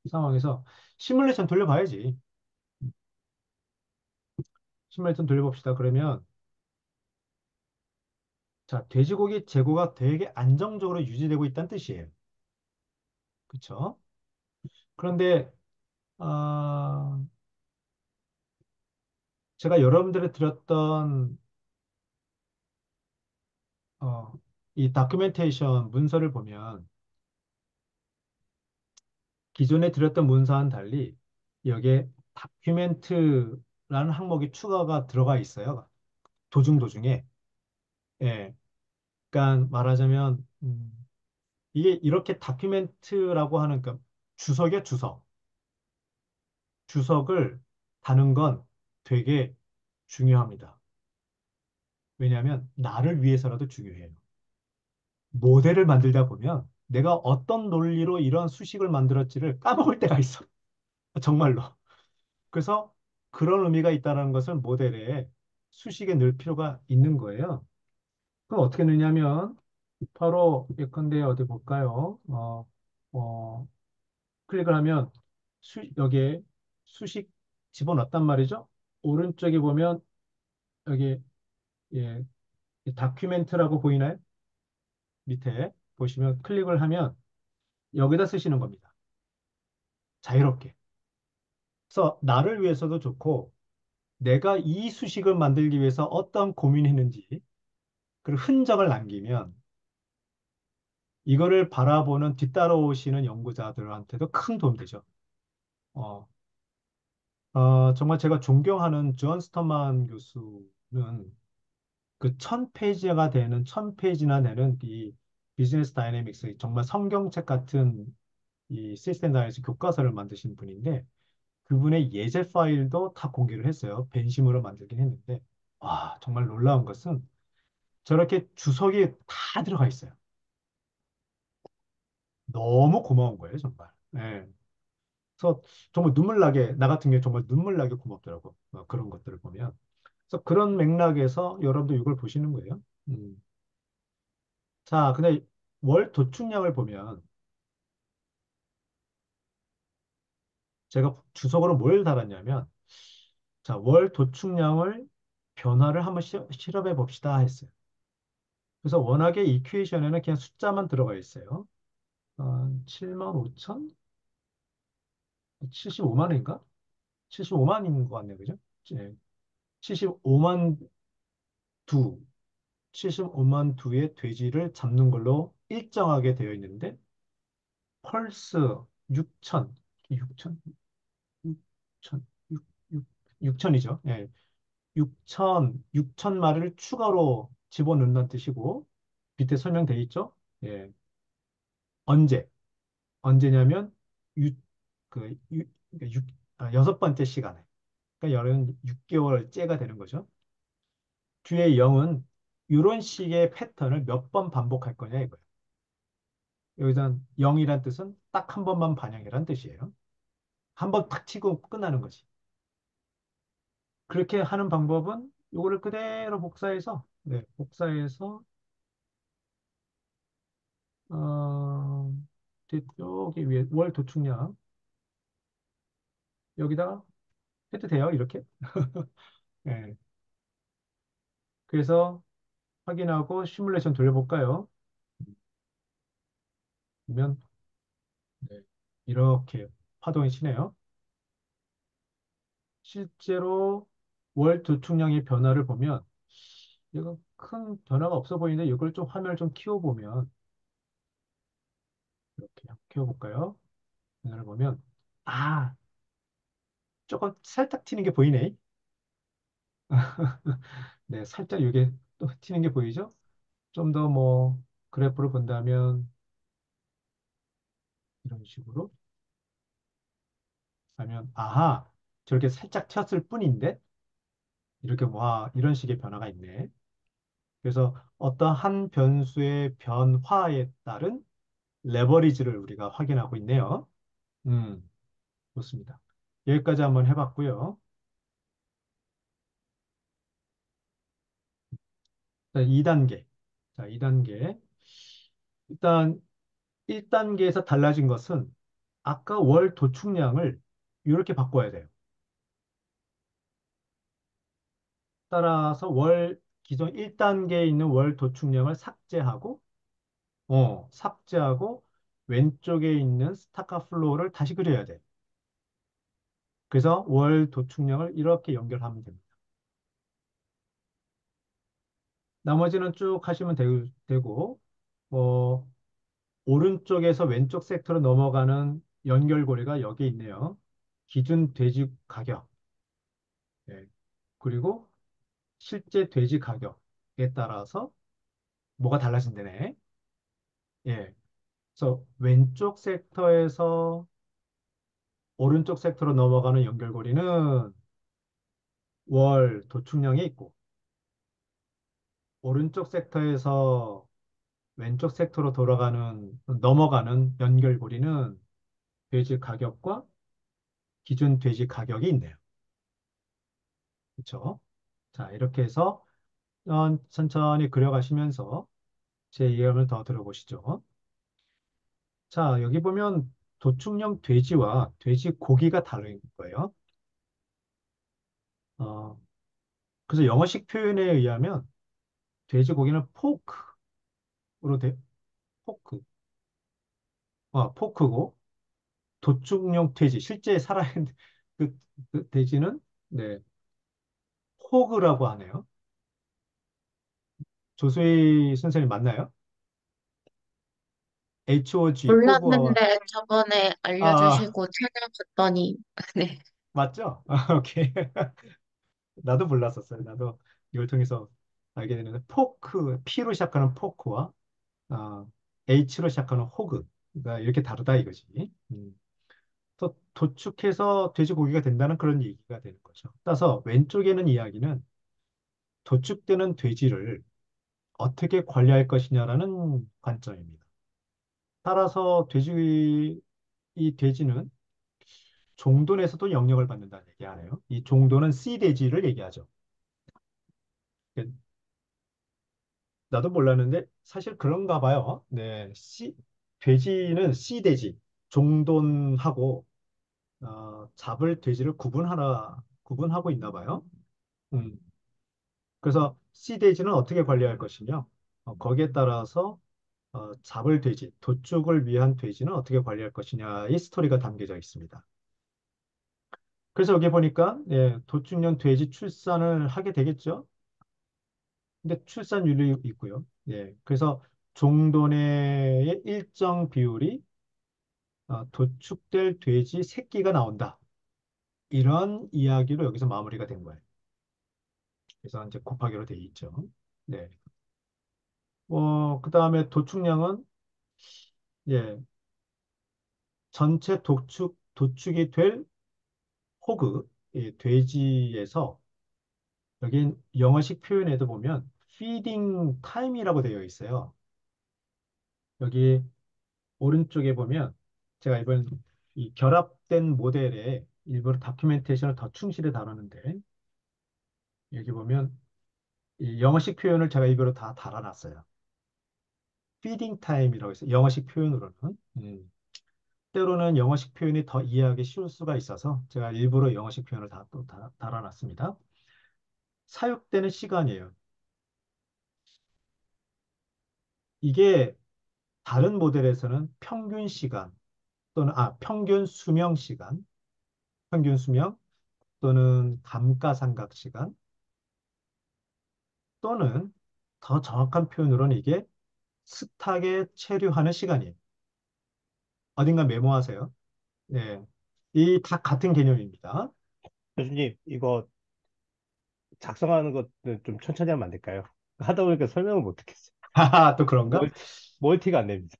상황에서 시뮬레이션 돌려봐야지. 시뮬레이션 돌려봅시다. 그러면 자, 돼지고기 재고가 되게 안정적으로 유지되고 있다는 뜻이에요. 그쵸? 그런데 아, 제가 여러분들이 드렸던 어, 이 다큐멘테이션 문서를 보면 기존에 드렸던 문서와는 달리 여기에 다큐멘트라는 항목이 추가가 들어가 있어요. 도중도중에. 예. 그러니까 말하자면 이게 이렇게 다큐멘트라고 하는 그 주석이야, 주석. 주석을 다는 건 되게 중요합니다. 왜냐하면 나를 위해서라도 중요해요. 모델을 만들다 보면 내가 어떤 논리로 이런 수식을 만들었지를 까먹을 때가 있어. 정말로. 그래서 그런 의미가 있다는 것을 모델에 수식에 넣을 필요가 있는 거예요. 그럼 어떻게 넣냐면 바로 예컨대 어디 볼까요? 어, 클릭을 하면 여기에 수식 집어넣었단 말이죠. 오른쪽에 보면 여기 예, 이 다큐멘트라고 보이나요? 밑에 보시면 클릭을 하면 여기다 쓰시는 겁니다. 자유롭게. 그래서 나를 위해서도 좋고 내가 이 수식을 만들기 위해서 어떤 고민했는지 그 흔적을 남기면 이거를 바라보는 뒤따라오시는 연구자들한테도 큰 도움 되죠. 어, 정말 제가 존경하는 존 스터만 교수는 그 1000페이지가 되는 1000페이지나 되는 이 비즈니스 다이내믹스 정말 성경책 같은 이 시스템 다이내믹스 교과서를 만드신 분인데 그분의 예제 파일도 다 공개를 했어요. 벤심으로 만들긴 했는데 와 정말 놀라운 것은 저렇게 주석이 다 들어가 있어요. 너무 고마운 거예요, 정말. 예. 그래서 정말 눈물 나게, 나 같은 경우에 정말 눈물 나게 고맙더라고. 그런 것들을 보면. 그래서 그런 맥락에서 여러분도 이걸 보시는 거예요. 자, 근데 월 도축량을 보면 제가 주석으로 뭘 달았냐면, 자, 월 도축량을 변화를 한번 실험해 봅시다 했어요. 그래서 워낙에 이퀘이션에는 그냥 숫자만 들어가 있어요. 7만 5천? 75만 원인가? 75만인 것 같네요. 그죠? 예. 75만 두, 75만 두의 돼지를 잡는 걸로 일정하게 되어 있는데 펄스 6천, 6천, 6천, 6천이죠. 예. 6천 마리를 추가로 집어넣는다는 뜻이고 밑에 설명되어 있죠. 예. 언제? 언제냐면 유, 그러니까 여섯 번째 시간에. 그러니까 열은 6개월째가 되는 거죠. 뒤에 0은 이런 식의 패턴을 몇 번 반복할 거냐 이거예요. 여기서 0이란 뜻은 딱 한 번만 반영이란 뜻이에요. 한 번 탁 치고 끝나는 거지. 그렇게 하는 방법은 이거를 그대로 복사해서 네, 복사해서 어, 여기 위에 월 도축량 여기다가 해도 돼요. 이렇게. 네. 그래서 확인하고 시뮬레이션 돌려볼까요? 그러면 네, 이렇게 파동이 치네요. 실제로 월 도축량의 변화를 보면 이거 큰 변화가 없어 보이는데 이걸 좀 화면을 좀 키워보면 이렇게 키워볼까요? 변화를 보면 아 조금 살짝 튀는 게 보이네. 네, 살짝 이게 또 튀는 게 보이죠? 좀 더 뭐 그래프를 본다면 이런 식으로 하면 아하 저렇게 살짝 튀었을 뿐인데 이렇게 와 이런 식의 변화가 있네. 그래서 어떤 한 변수의 변화에 따른 레버리지를 우리가 확인하고 있네요. 음, 좋습니다. 여기까지 한번 해봤고요. 자, 2단계. 자, 2단계. 일단 1단계에서 달라진 것은 아까 월 도축량을 이렇게 바꿔야 돼요. 따라서 기존 1단계에 있는 월 도축량을 삭제하고 왼쪽에 있는 스타카 플로우를 다시 그려야 돼. 그래서 월 도축령을 이렇게 연결하면 됩니다. 나머지는 쭉 하시면 되고, 어, 오른쪽에서 왼쪽 섹터로 넘어가는 연결고리가 여기 있네요. 기준 돼지 가격, 예. 그리고 실제 돼지 가격에 따라서 뭐가 달라진다네. 예. 그래서 왼쪽 섹터에서 오른쪽 섹터로 넘어가는 연결고리는 월 도축량이 있고, 오른쪽 섹터에서 왼쪽 섹터로 넘어가는 연결고리는 돼지 가격과 기준 돼지 가격이 있네요. 그렇죠? 자, 이렇게 해서 천천히 그려가시면서 제 이야기를 더 들어보시죠. 자, 여기 보면 도축령 돼지와 돼지 고기가 다른 거예요. 어, 그래서 영어식 표현에 의하면 돼지고기는 포크로 포크, 포크고 도축용 돼지, 실제 살아있는 그, 그 돼지는 네, 호그라고 하네요. 조수희 선생님 맞나요? HOG, 호그와 몰랐는데 저번에 아, 아, 알려주시고 찾아봤더니, 네. 맞죠? 오케이. 나도 몰랐었어요. 나도 이걸 통해서 알게 되는데 P로 시작하는 포크와 아, H로 시작하는 호그가 이렇게 다르다 이거지. 또 도축해서 돼지고기가 된다는 그런 얘기가 되는 거죠. 따라서 왼쪽에는 이야기는 도축되는 돼지를 어떻게 관리할 것이냐라는 관점입니다. 따라서 이 돼지는 종돈에서도 영역을 받는다는 얘기하네요. 이 종돈은 씨돼지를 얘기하죠. 그, 나도 몰랐는데 사실 그런가 봐요. 네, 돼지는 씨돼지, 종돈하고 잡을 돼지를 구분하고 있나 봐요. 음, 그래서 씨돼지는 어떻게 관리할 것이냐? 거기에 따라서 잡을 돼지, 도축을 위한 돼지는 어떻게 관리할 것이냐의 스토리가 담겨져 있습니다. 그래서 여기 보니까 예, 도축년 돼지 출산을 하게 되겠죠. 근데 출산율이 있고요. 예, 그래서 종도내의 일정 비율이 도축될 돼지 새끼가 나온다. 이런 이야기로 여기서 마무리가 된 거예요. 그래서 이제 곱하기로 돼 있죠. 네. 그 다음에 도축량은 예, 전체 도축이 될 호그, 이 돼지에서 여긴 영어식 표현에도 보면 feeding time이라고 되어 있어요. 여기 오른쪽에 보면 제가 이번 이 결합된 모델에 일부러 다큐멘테이션을 더 충실히 다루는데 여기 보면 이 영어식 표현을 제가 일부러 다 달아놨어요. feeding time이라고 있어요. 영어식 표현으로는. 때로는 영어식 표현이 더 이해하기 쉬울 수가 있어서 제가 일부러 영어식 표현을 다 달아놨습니다. 사육되는 시간이에요. 이게 다른 모델에서는 평균 시간 또는 평균 수명 시간, 평균 수명 또는 감가상각 시간 또는 더 정확한 표현으로는 이게 스탁에 체류하는 시간이에요. 어딘가 메모하세요. 네. 이 다 같은 개념입니다. 교수님, 이거 작성하는 것도 좀 천천히 하면 안 될까요? 하다 보니까 설명을 못 듣겠어요. 하하, 또 그런가? 멀티가 안 됩니다.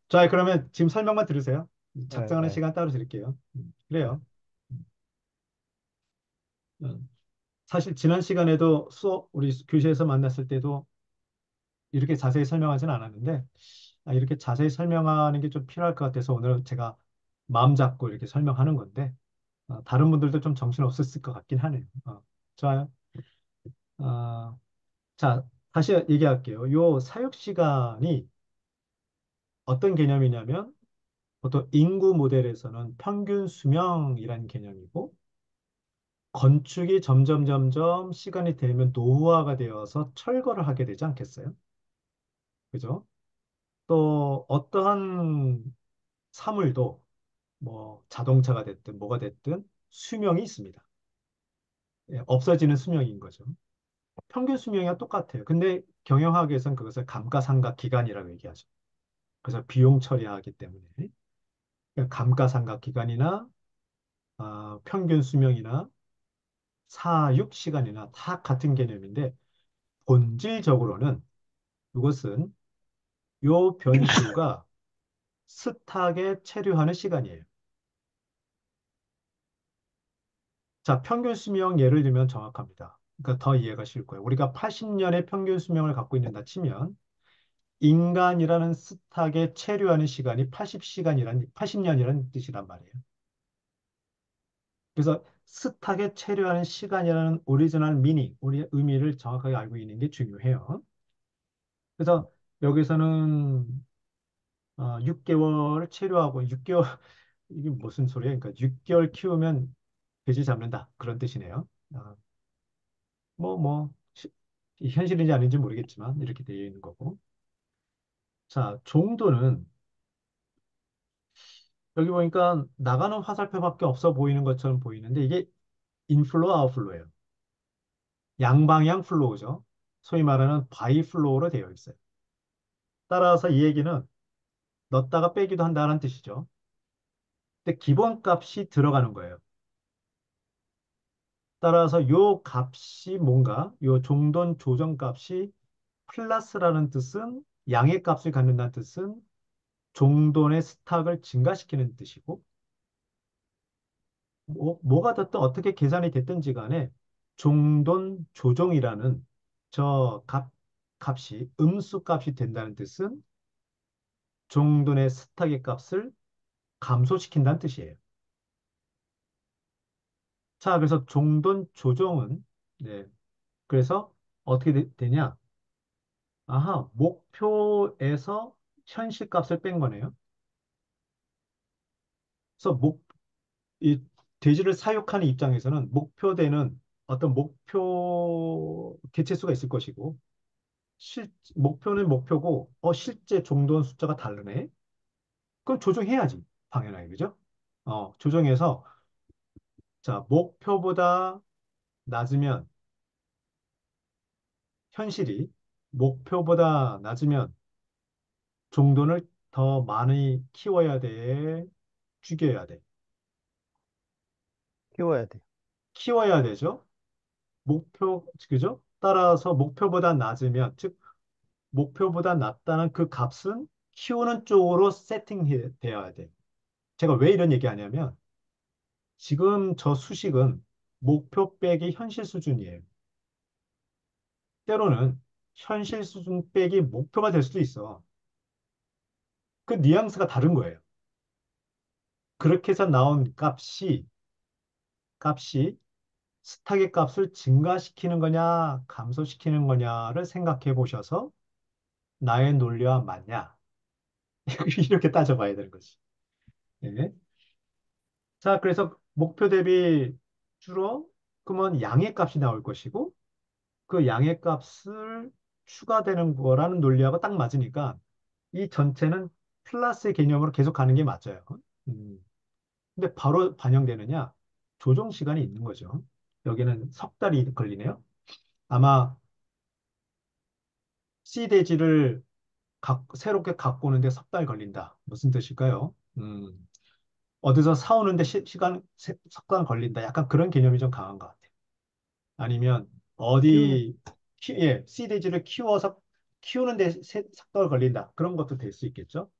자, 그러면 지금 설명만 들으세요. 네, 작성하는 네. 시간 따로 드릴게요. 그래요. 음, 사실 지난 시간에도 우리 교실에서 만났을 때도 이렇게 자세히 설명하진 않았는데, 이렇게 자세히 설명하는 게 좀 필요할 것 같아서 오늘 제가 마음 잡고 이렇게 설명하는 건데, 다른 분들도 좀 정신 없었을 것 같긴 하네요. 좋아요. 어, 자, 다시 얘기할게요. 요 사육 시간이 어떤 개념이냐면, 보통 인구 모델에서는 평균 수명이라는 개념이고, 건축이 점점 시간이 되면 노후화가 되어서 철거를 하게 되지 않겠어요? 그죠? 또 어떠한 사물도 뭐 자동차가 됐든 뭐가 됐든 수명이 있습니다. 예, 없어지는 수명인 거죠. 평균 수명이랑 똑같아요. 근데 경영학에서는 그것을 감가상각 기간이라고 얘기하죠. 그래서 비용 처리하기 때문에 그러니까 감가상각 기간이나 평균 수명이나 사육 시간이나 다 같은 개념인데 본질적으로는 이것은 요 변수가 스탁에 체류하는 시간이에요. 자, 평균 수명 예를 들면 정확합니다. 그러니까 더 이해가 쉬울 거예요. 우리가 80년의 평균 수명을 갖고 있는다 치면 인간이라는 스탁에 체류하는 시간이 80년이라는 뜻이란 말이에요. 그래서 스탁에 체류하는 시간이라는 오리지널 미닝, 우리의 의미를 정확하게 알고 있는 게 중요해요. 그래서 여기서는 6개월 체류하고 6개월 이게 무슨 소리예요? 그러니까 6개월 키우면 돼지 잡는다 그런 뜻이네요. 뭐 이 현실인지 아닌지 모르겠지만 이렇게 되어 있는 거고. 자, 정도는 여기 보니까 나가는 화살표밖에 없어 보이는 것처럼 보이는데 이게 인플로우 아웃플로우예요. 양방향 플로우죠. 소위 말하는 바이 플로우로 되어 있어요. 따라서 이 얘기는 넣었다가 빼기도 한다는 뜻이죠. 근데 기본값이 들어가는 거예요. 따라서 요 값이 뭔가 요 종돈 조정값이 플러스라는 뜻은 양의 값을 갖는다는 뜻은 종돈의 스탁을 증가시키는 뜻이고 뭐가 됐든 어떻게 계산이 됐든지 간에 종돈 조정이라는 값이 음수 값이 된다는 뜻은 종돈의 스탁의 값을 감소시킨다는 뜻이에요. 자, 그래서 종돈 조정은 네, 그래서 어떻게 되냐? 아하, 목표에서 현실값을 뺀 거네요. 그래서 이 돼지를 사육하는 입장에서는 목표되는 어떤 목표 개체수가 있을 것이고, 목표는 목표고, 실제 종돈 숫자가 다르네? 그럼 조정해야지. 당연하게, 그죠? 조정해서, 자, 목표보다 낮으면, 현실이 목표보다 낮으면 종돈을 더 많이 키워야 돼, 죽여야 돼. 키워야 돼. 키워야 되죠. 그죠? 따라서 목표보다 낮으면, 즉, 목표보다 낮다는 그 값은 키우는 쪽으로 세팅되어야 돼. 제가 왜 이런 얘기하냐면, 지금 저 수식은 목표 빼기 현실 수준이에요. 때로는 현실 수준 빼기 목표가 될 수도 있어. 그 뉘앙스가 다른 거예요. 그렇게 해서 나온 값이 스탁의 값을 증가시키는 거냐, 감소시키는 거냐를 생각해 보셔서 나의 논리와 맞냐? 이렇게 따져봐야 되는 거지. 네. 자, 그래서 목표 대비 줄어? 그러면 양의 값이 나올 것이고, 그 양의 값을 추가되는 거라는 논리하고 딱 맞으니까 이 전체는 플러스의 개념으로 계속 가는 게 맞아요. 음. 근데 바로 반영되느냐? 조정 시간이 있는 거죠. 여기는 석 달이 걸리네요. 아마 씨돼지를 새롭게 갖고 오는데 석 달 걸린다. 무슨 뜻일까요? 어디서 사오는데 석 달 걸린다. 약간 그런 개념이 좀 강한 것 같아요. 아니면 키우는 어디 씨돼지를 키우는데 석 달 걸린다. 그런 것도 될 수 있겠죠.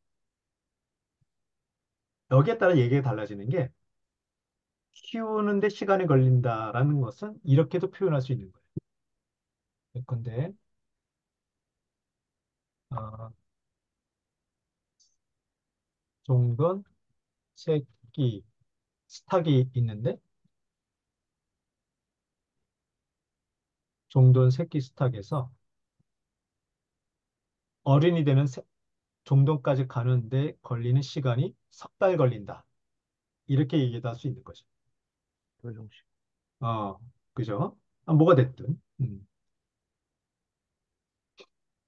여기에 따라 얘기가 달라지는 게 키우는데 시간이 걸린다라는 것은 이렇게도 표현할 수 있는 거예요. 예컨대 어, 종건 새끼 스탁이 있는데 종돈 새끼 스탁에서 어른이 되는 종돈까지 가는데 걸리는 시간이 석 달 걸린다. 이렇게 얘기할 수 있는 거죠. 조정식. 어, 그죠? 뭐가 됐든.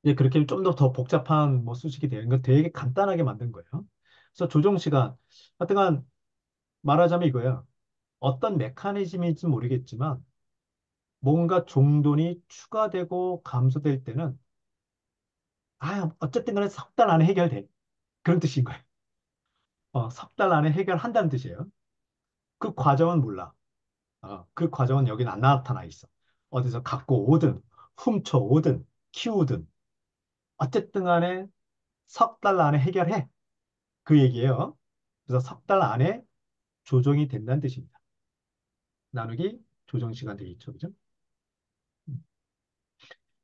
이제 그렇게 좀 더 복잡한 뭐 수식이 되는 건 되게 간단하게 만든 거예요. 그래서 조정 시간, 하여튼간 말하자면 이거야. 어떤 메커니즘인지 모르겠지만 뭔가 종돈이 추가되고 감소될 때는 어쨌든 간에 석 달 안에 해결돼. 그런 뜻인 거예요. 석 달 안에 해결한다는 뜻이에요. 그 과정은 몰라. 그 과정은 여기는 안 나타나 있어. 어디서 갖고 오든, 훔쳐 오든, 키우든, 어쨌든 간에 석 달 안에 해결해. 그 얘기예요. 그래서 석 달 안에 조정이 된다는 뜻입니다. 나누기 조정 시간 되겠죠. 그죠?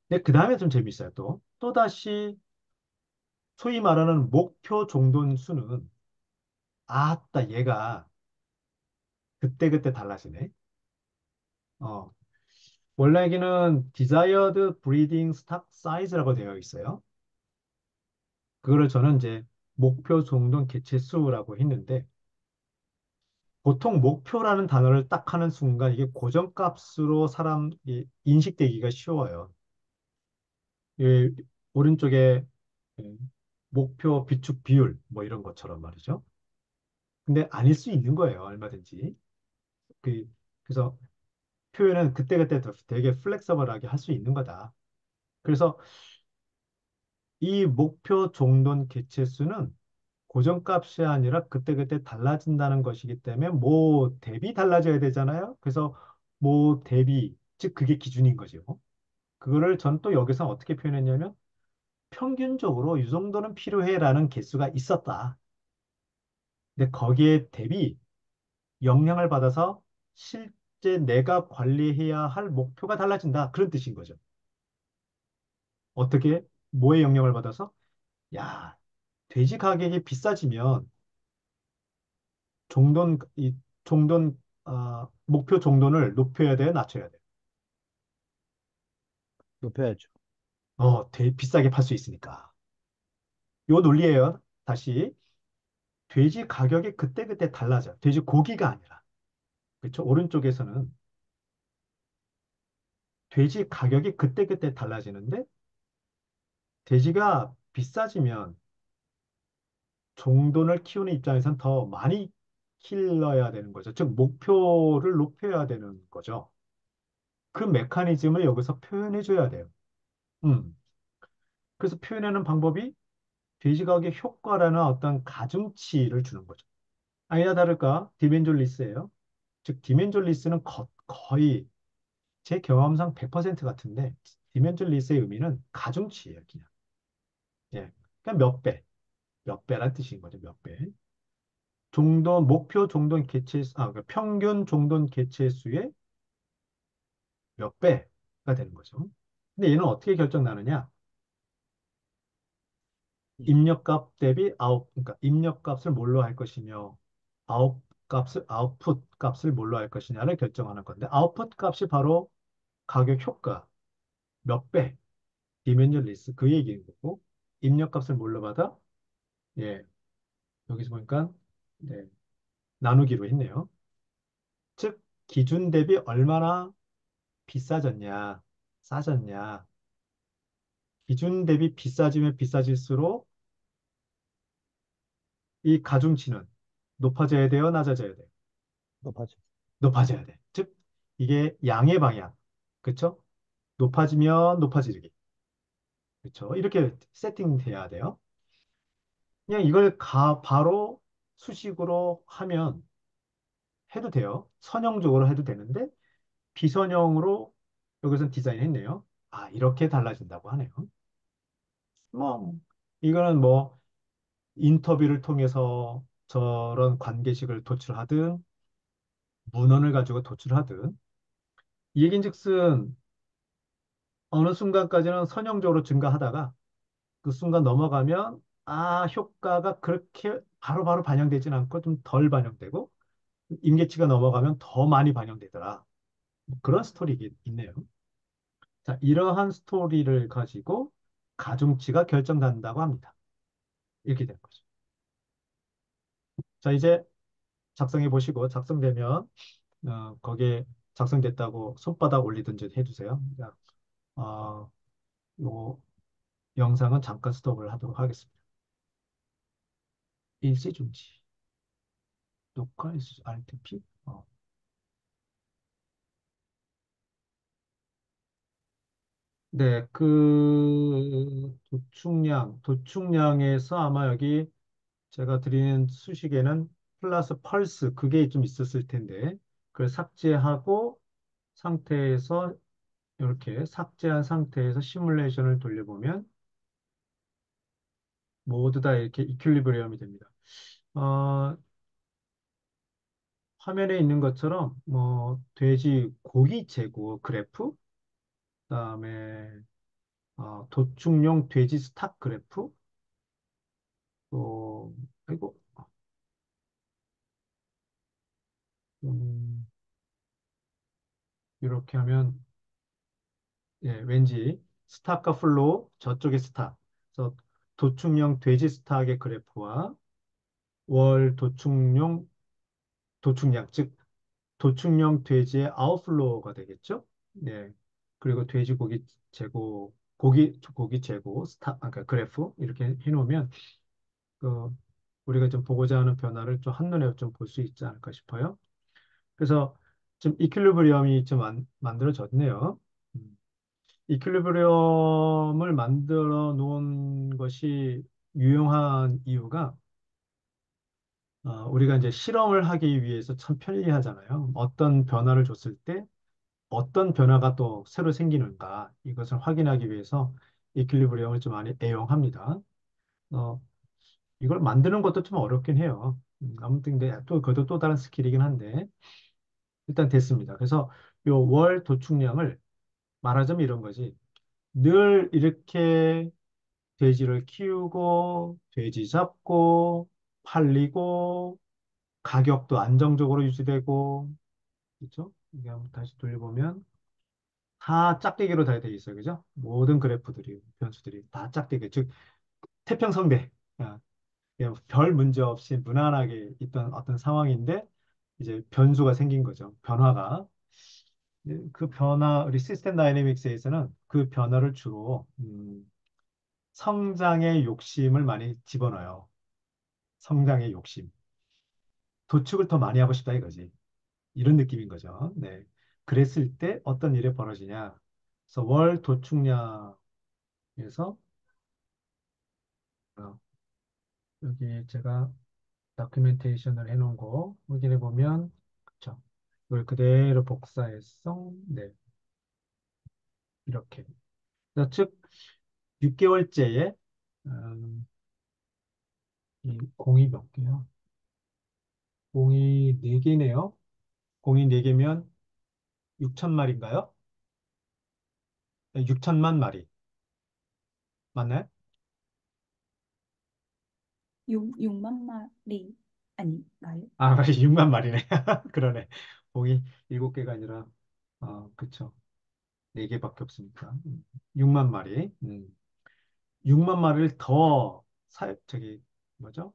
근데 그 다음에 좀 재밌어요. 또다시 소위 말하는 목표 종돈 수는 아따 얘가 그때그때 달라지네. 어, 원래 여기는 desired breeding stock size라고 되어 있어요. 그거를 저는 이제 목표 종돈 개체 수라고 했는데 보통 목표라는 단어를 딱 하는 순간 이게 고정값으로 사람이 인식되기가 쉬워요. 이 오른쪽에 예, 목표 비축 비율 뭐 이런 것처럼 말이죠. 근데 아닐 수 있는 거예요. 얼마든지. 그, 그래서 표현은 그때그때 되게 플렉서블하게 할 수 있는 거다. 그래서 이 목표 종돈 개체수는 고정값이 아니라 그때그때 달라진다는 것이기 때문에 뭐 대비 달라져야 되잖아요. 그래서 뭐 대비, 즉 그게 기준인 거죠. 그거를 전 또 여기서 어떻게 표현했냐면 평균적으로 이 정도는 필요해라는 개수가 있었다. 근데 거기에 대비 영향을 받아서 실제 내가 관리해야 할 목표가 달라진다. 그런 뜻인 거죠. 어떻게? 뭐에 영향을 받아서? 야, 돼지 가격이 비싸지면 종돈, 이 종돈, 목표 종돈을 높여야 돼요? 낮춰야 돼요? 높여야죠. 되게 비싸게 팔 수 있으니까. 요 논리예요. 다시. 돼지 가격이 그때그때 달라져요. 돼지 고기가 아니라. 그렇죠? 오른쪽에서는 돼지 가격이 그때그때 달라지는데 돼지가 비싸지면 종돈을 키우는 입장에선 더 많이 길러야 되는 거죠. 즉, 목표를 높여야 되는 거죠. 그 메커니즘을 여기서 표현해 줘야 돼요. 음. 그래서 표현하는 방법이 돼지 가격 효과라는 어떤 가중치를 주는 거죠. 아니나 다를까 디멘졸리스예요. 즉, 디멘졸리스는 거의 제 경험상 100% 같은데 디멘졸리스의 의미는 가중치예요. 그냥. 예. 그냥 몇 배, 몇 배란 뜻인 거죠. 몇 배. 목표 종돈 그러니까 평균 종돈 개체 수의 몇 배가 되는 거죠. 근데 얘는 어떻게 결정 나느냐? 입력값 대비 그러니까 입력값을 뭘로 할 것이며, 아웃풋 값을 뭘로 할 것이냐를 결정하는 건데, 아웃풋 값이 바로 가격 효과, 몇 배, 디멘전리스, 그 얘기인 거고, 입력값을 뭘로 받아? 예, 여기서 보니까, 네, 나누기로 했네요. 즉, 기준 대비 얼마나 비싸졌냐, 싸졌냐, 기준 대비 비싸지면 비싸질수록 이 가중치는 높아져야 돼요, 낮아져야 돼요? 높아져. 높아져야 돼. 즉, 이게 양의 방향. 그쵸? 높아지면 높아지기. 그쵸? 이렇게 세팅돼야 돼요. 그냥 이걸 바로 수식으로 하면 해도 돼요. 선형적으로 해도 되는데, 비선형으로 여기서 디자인했네요. 이렇게 달라진다고 하네요. 뭐, 이거는 뭐, 인터뷰를 통해서 저런 관계식을 도출하든, 문헌을 가지고 도출하든, 이 얘긴즉슨 어느 순간까지는 선형적으로 증가하다가 그 순간 넘어가면 효과가 그렇게 바로바로 반영되진 않고 좀 덜 반영되고 임계치가 넘어가면 더 많이 반영되더라. 그런 스토리 있네요. 자, 이러한 스토리를 가지고 가중치가 결정된다고 합니다. 이렇게 되는 거죠. 자, 이제 작성해 보시고 작성되면 거기에 작성됐다고 손바닥 올리든지 해주세요. 자, 요 영상은 잠깐 스톱을 하도록 하겠습니다. 일시중지. 녹화 일시 Alt P. 네, 그 도축량에서 아마 여기 제가 드리는 수식에는 플러스 펄스 그게 좀 있었을 텐데 그걸 삭제하고 상태에서 이렇게 삭제한 상태에서 시뮬레이션을 돌려보면 모두 다 이렇게 이퀄리브리엄이 됩니다. 어, 화면에 있는 것처럼 뭐 돼지 고기 재고 그래프, 그다음에 도축용 돼지 스탁 그래프, 또 아이고 음, 이렇게 하면 예, 왠지 스탁과 플로우 저쪽에 스탁. 그래서 도축용 돼지 스탁의 그래프와 월 도축량 즉 도축용 돼지의 아웃플로우가 되겠죠. 예. 그리고 돼지고기 재고 고기 재고 그러니까 그래프 이렇게 해놓으면 그 우리가 좀 보고자 하는 변화를 좀 한눈에 좀 볼 수 있지 않을까 싶어요. 그래서 좀 이퀄리브리엄이 좀 만들어졌네요. 음. 이퀄리브리엄을 만들어 놓은 것이 유용한 이유가 우리가 이제 실험을 하기 위해서 참 편리하잖아요. 어떤 변화를 줬을 때 어떤 변화가 또 새로 생기는가 이것을 확인하기 위해서 이퀄리브리엄을 좀 많이 애용합니다. 어, 이걸 만드는 것도 좀 어렵긴 해요. 아무튼 근데 또 그것도 또 다른 스킬이긴 한데 일단 됐습니다. 그래서 요 월 도축량을 말하자면 이런 거지. 늘 이렇게 돼지를 키우고 돼지 잡고 팔리고 가격도 안정적으로 유지되고 그렇죠? 이게 한번 다시 돌려보면 다 짝대기로 다 돼 있어요. 그죠? 모든 그래프들이 변수들이 다 짝대기 즉 태평성대 아, 그냥 별 문제 없이 무난하게 있던 어떤 상황인데 이제 변수가 생긴 거죠. 변화가 그 변화 우리 시스템 다이내믹스에서는 그 변화를 주로 성장의 욕심을 많이 집어넣어요. 성장의 욕심. 도축을 더 많이 하고 싶다 이거지. 이런 느낌인 거죠. 네. 그랬을 때 어떤 일이 벌어지냐. 그래서 월 도축량에서 어, 여기 제가 다큐멘테이션을 해놓은 거 확인해 보면 그쵸. 이걸 그대로 복사해서 네. 이렇게. 그래서 즉 6개월째에 이 공이 몇 개요? 공이 4개네요. 공이 4개면 6천 마리인가요? 6천만 마리. 맞나요? 6만 마리 아닌가요? 아, 6만 마리네. 그러네. 공이 7개가 아니라, 그쵸. 4개밖에 없으니까. 6만 마리. 6만 마리를 더 뭐죠?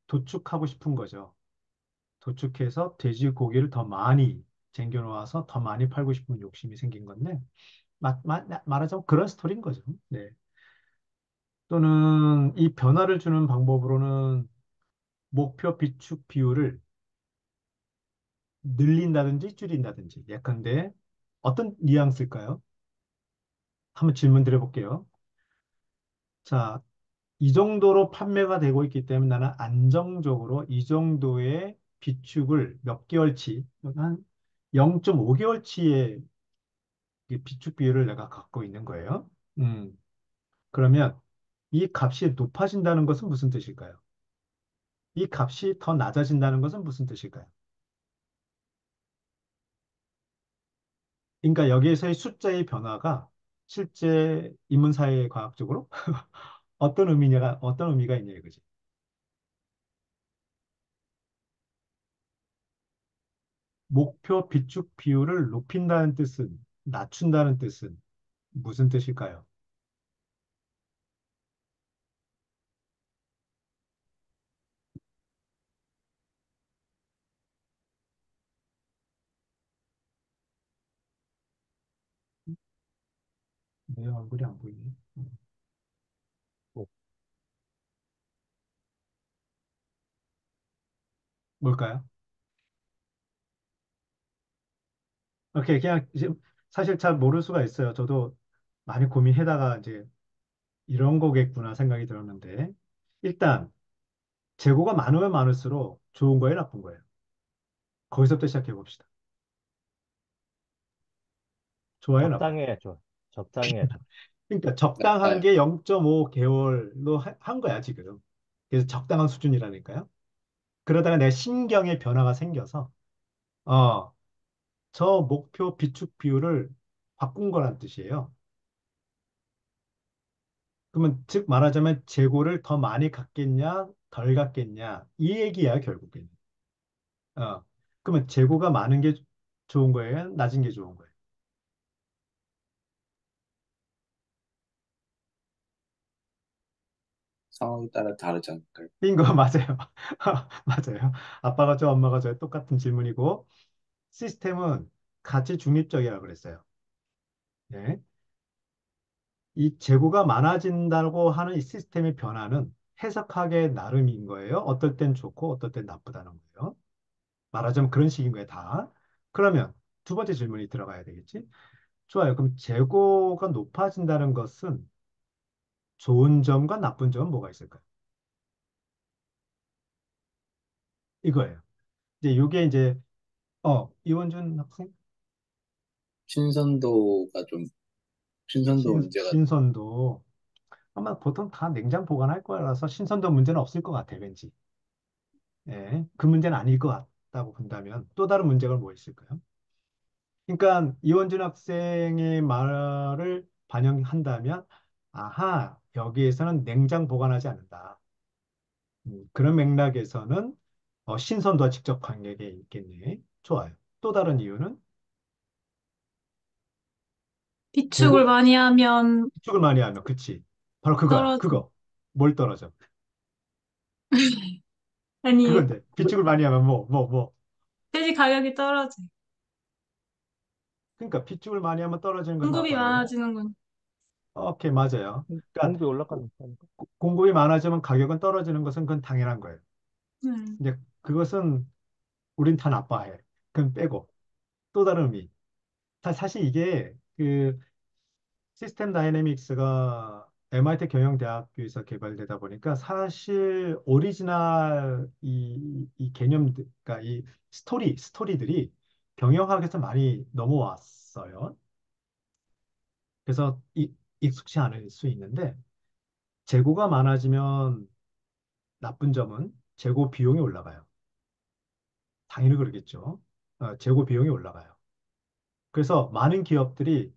도축하고 싶은 거죠. 도축해서 돼지고기를 더 많이 쟁겨놓아서 더 많이 팔고 싶은 욕심이 생긴 건데, 말하자면 그런 스토리인 거죠. 네. 또는 이 변화를 주는 방법으로는 목표 비축 비율을 늘린다든지 줄인다든지 예컨대 어떤 뉘앙스일까요? 한번 질문 드려볼게요. 자, 이 정도로 판매가 되고 있기 때문에 나는 안정적으로 이 정도의 비축을 몇 개월치, 한 0.5개월치의 비축 비율을 내가 갖고 있는 거예요. 그러면 이 값이 높아진다는 것은 무슨 뜻일까요? 이 값이 더 낮아진다는 것은 무슨 뜻일까요? 그러니까 여기에서의 숫자의 변화가 실제 인문사회 과학적으로 어떤 의미가 있냐 이거지. 목표 비축 비율을 높인다는 뜻은, 낮춘다는 뜻은 무슨 뜻일까요? 내 얼굴이 안 보이네. 뭐, 뭘까요? 오케이, 그냥 지금 사실 잘 모를 수가 있어요. 저도 많이 고민하다가 이제 이런 거겠구나 생각이 들었는데, 일단 재고가 많으면 많을수록 좋은 거예요, 나쁜 거예요? 거기서부터 시작해 봅시다. 좋아요, 나빠요? 적당해야죠. 적당해야죠. 그러니까 적당한 나빠요. 게 0.5개월로 한 거야, 지금. 그래서 적당한 수준이라니까요. 그러다가 내 신경의 변화가 생겨서, 어, 저 목표 비축 비율을 바꾼 거란 뜻이에요. 그러면 즉 말하자면 재고를 더 많이 갖겠냐, 덜 갖겠냐, 이 얘기야, 결국에는. 어, 그러면 재고가 많은 게 좋은 거예요? 낮은 게 좋은 거예요? 상황에 따라 다르지 않을까요? bingo, 맞아요. 맞아요. 아빠가 저, 엄마가 저 똑같은 질문이고, 시스템은 가치 중립적이라고 그랬어요. 예. 이 재고가 많아진다고 하는 이 시스템의 변화는 해석하기에 나름인 거예요. 어떨 땐 좋고, 어떨 땐 나쁘다는 거예요. 말하자면 그런 식인 거예요, 다. 그러면 두 번째 질문이 들어가야 되겠지? 좋아요. 그럼 재고가 높아진다는 것은 좋은 점과 나쁜 점은 뭐가 있을까요? 이거예요. 이제 요게 이제, 이원준 학생? 신선도가 좀, 신선도 문제가 신선도. 아마 보통 다 냉장 보관할 거라서 신선도 문제는 없을 것 같아요, 왠지. 예, 그 문제는 아닐 것 같다고 본다면 또 다른 문제가 뭐 있을까요? 그러니까 이원준 학생의 말을 반영한다면, 아하, 여기에서는 냉장 보관하지 않는다. 그런 맥락에서는 신선도와 직접 관계가 있겠네. 좋아요. 또 다른 이유는 비축을 재고 많이 하면 비축을 많이 하면, 그치? 바로 그거야. 떨어져. 그거. 뭘 떨어져? 아니, 그건데 비축을 많이 하면 뭐. 돼지 가격이 떨어져. 그러니까 비축을 많이 하면 떨어지는 건 공급이 나빠요. 많아지는 건. 오케이, 맞아요. 그러니까 공급이 올라가니까. 공급이 많아지면 가격은 떨어지는 것은 그건 당연한 거예요. 음. 근데 그것은 우린 다 나빠해. 그건 빼고. 또 다른 의미. 사실 이게 그 시스템 다이내믹스가 MIT 경영대학교에서 개발되다 보니까 사실 오리지널 이 개념들, 그러니까 이 스토리들이 경영학에서 많이 넘어왔어요. 그래서 익숙치 않을 수 있는데, 재고가 많아지면 나쁜 점은 재고 비용이 올라가요. 당연히 그러겠죠. 재고 비용이 올라가요. 그래서 많은 기업들이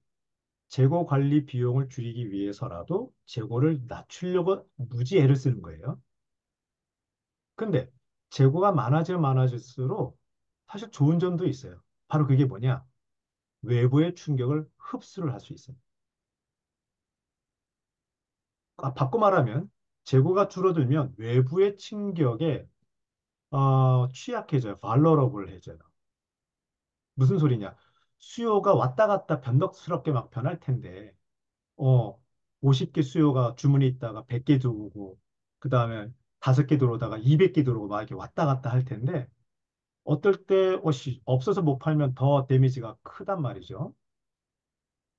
재고 관리 비용을 줄이기 위해서라도 재고를 낮추려고 무지 애를 쓰는 거예요. 근데 재고가 많아지면 많아질수록 사실 좋은 점도 있어요. 바로 그게 뭐냐? 외부의 충격을 흡수를 할 수 있어요. 바꿔 말하면 재고가 줄어들면 외부의 충격에 취약해져요. vulnerable해져요. 무슨 소리냐? 수요가 왔다 갔다 변덕스럽게 막 변할 텐데, 어, 50개 수요가 주문이 있다가 100개 들어오고, 그 다음에 5개 들어오다가 200개 들어오고 막 이렇게 왔다 갔다 할 텐데, 어떨 때, 없어서 못 팔면 더 데미지가 크단 말이죠.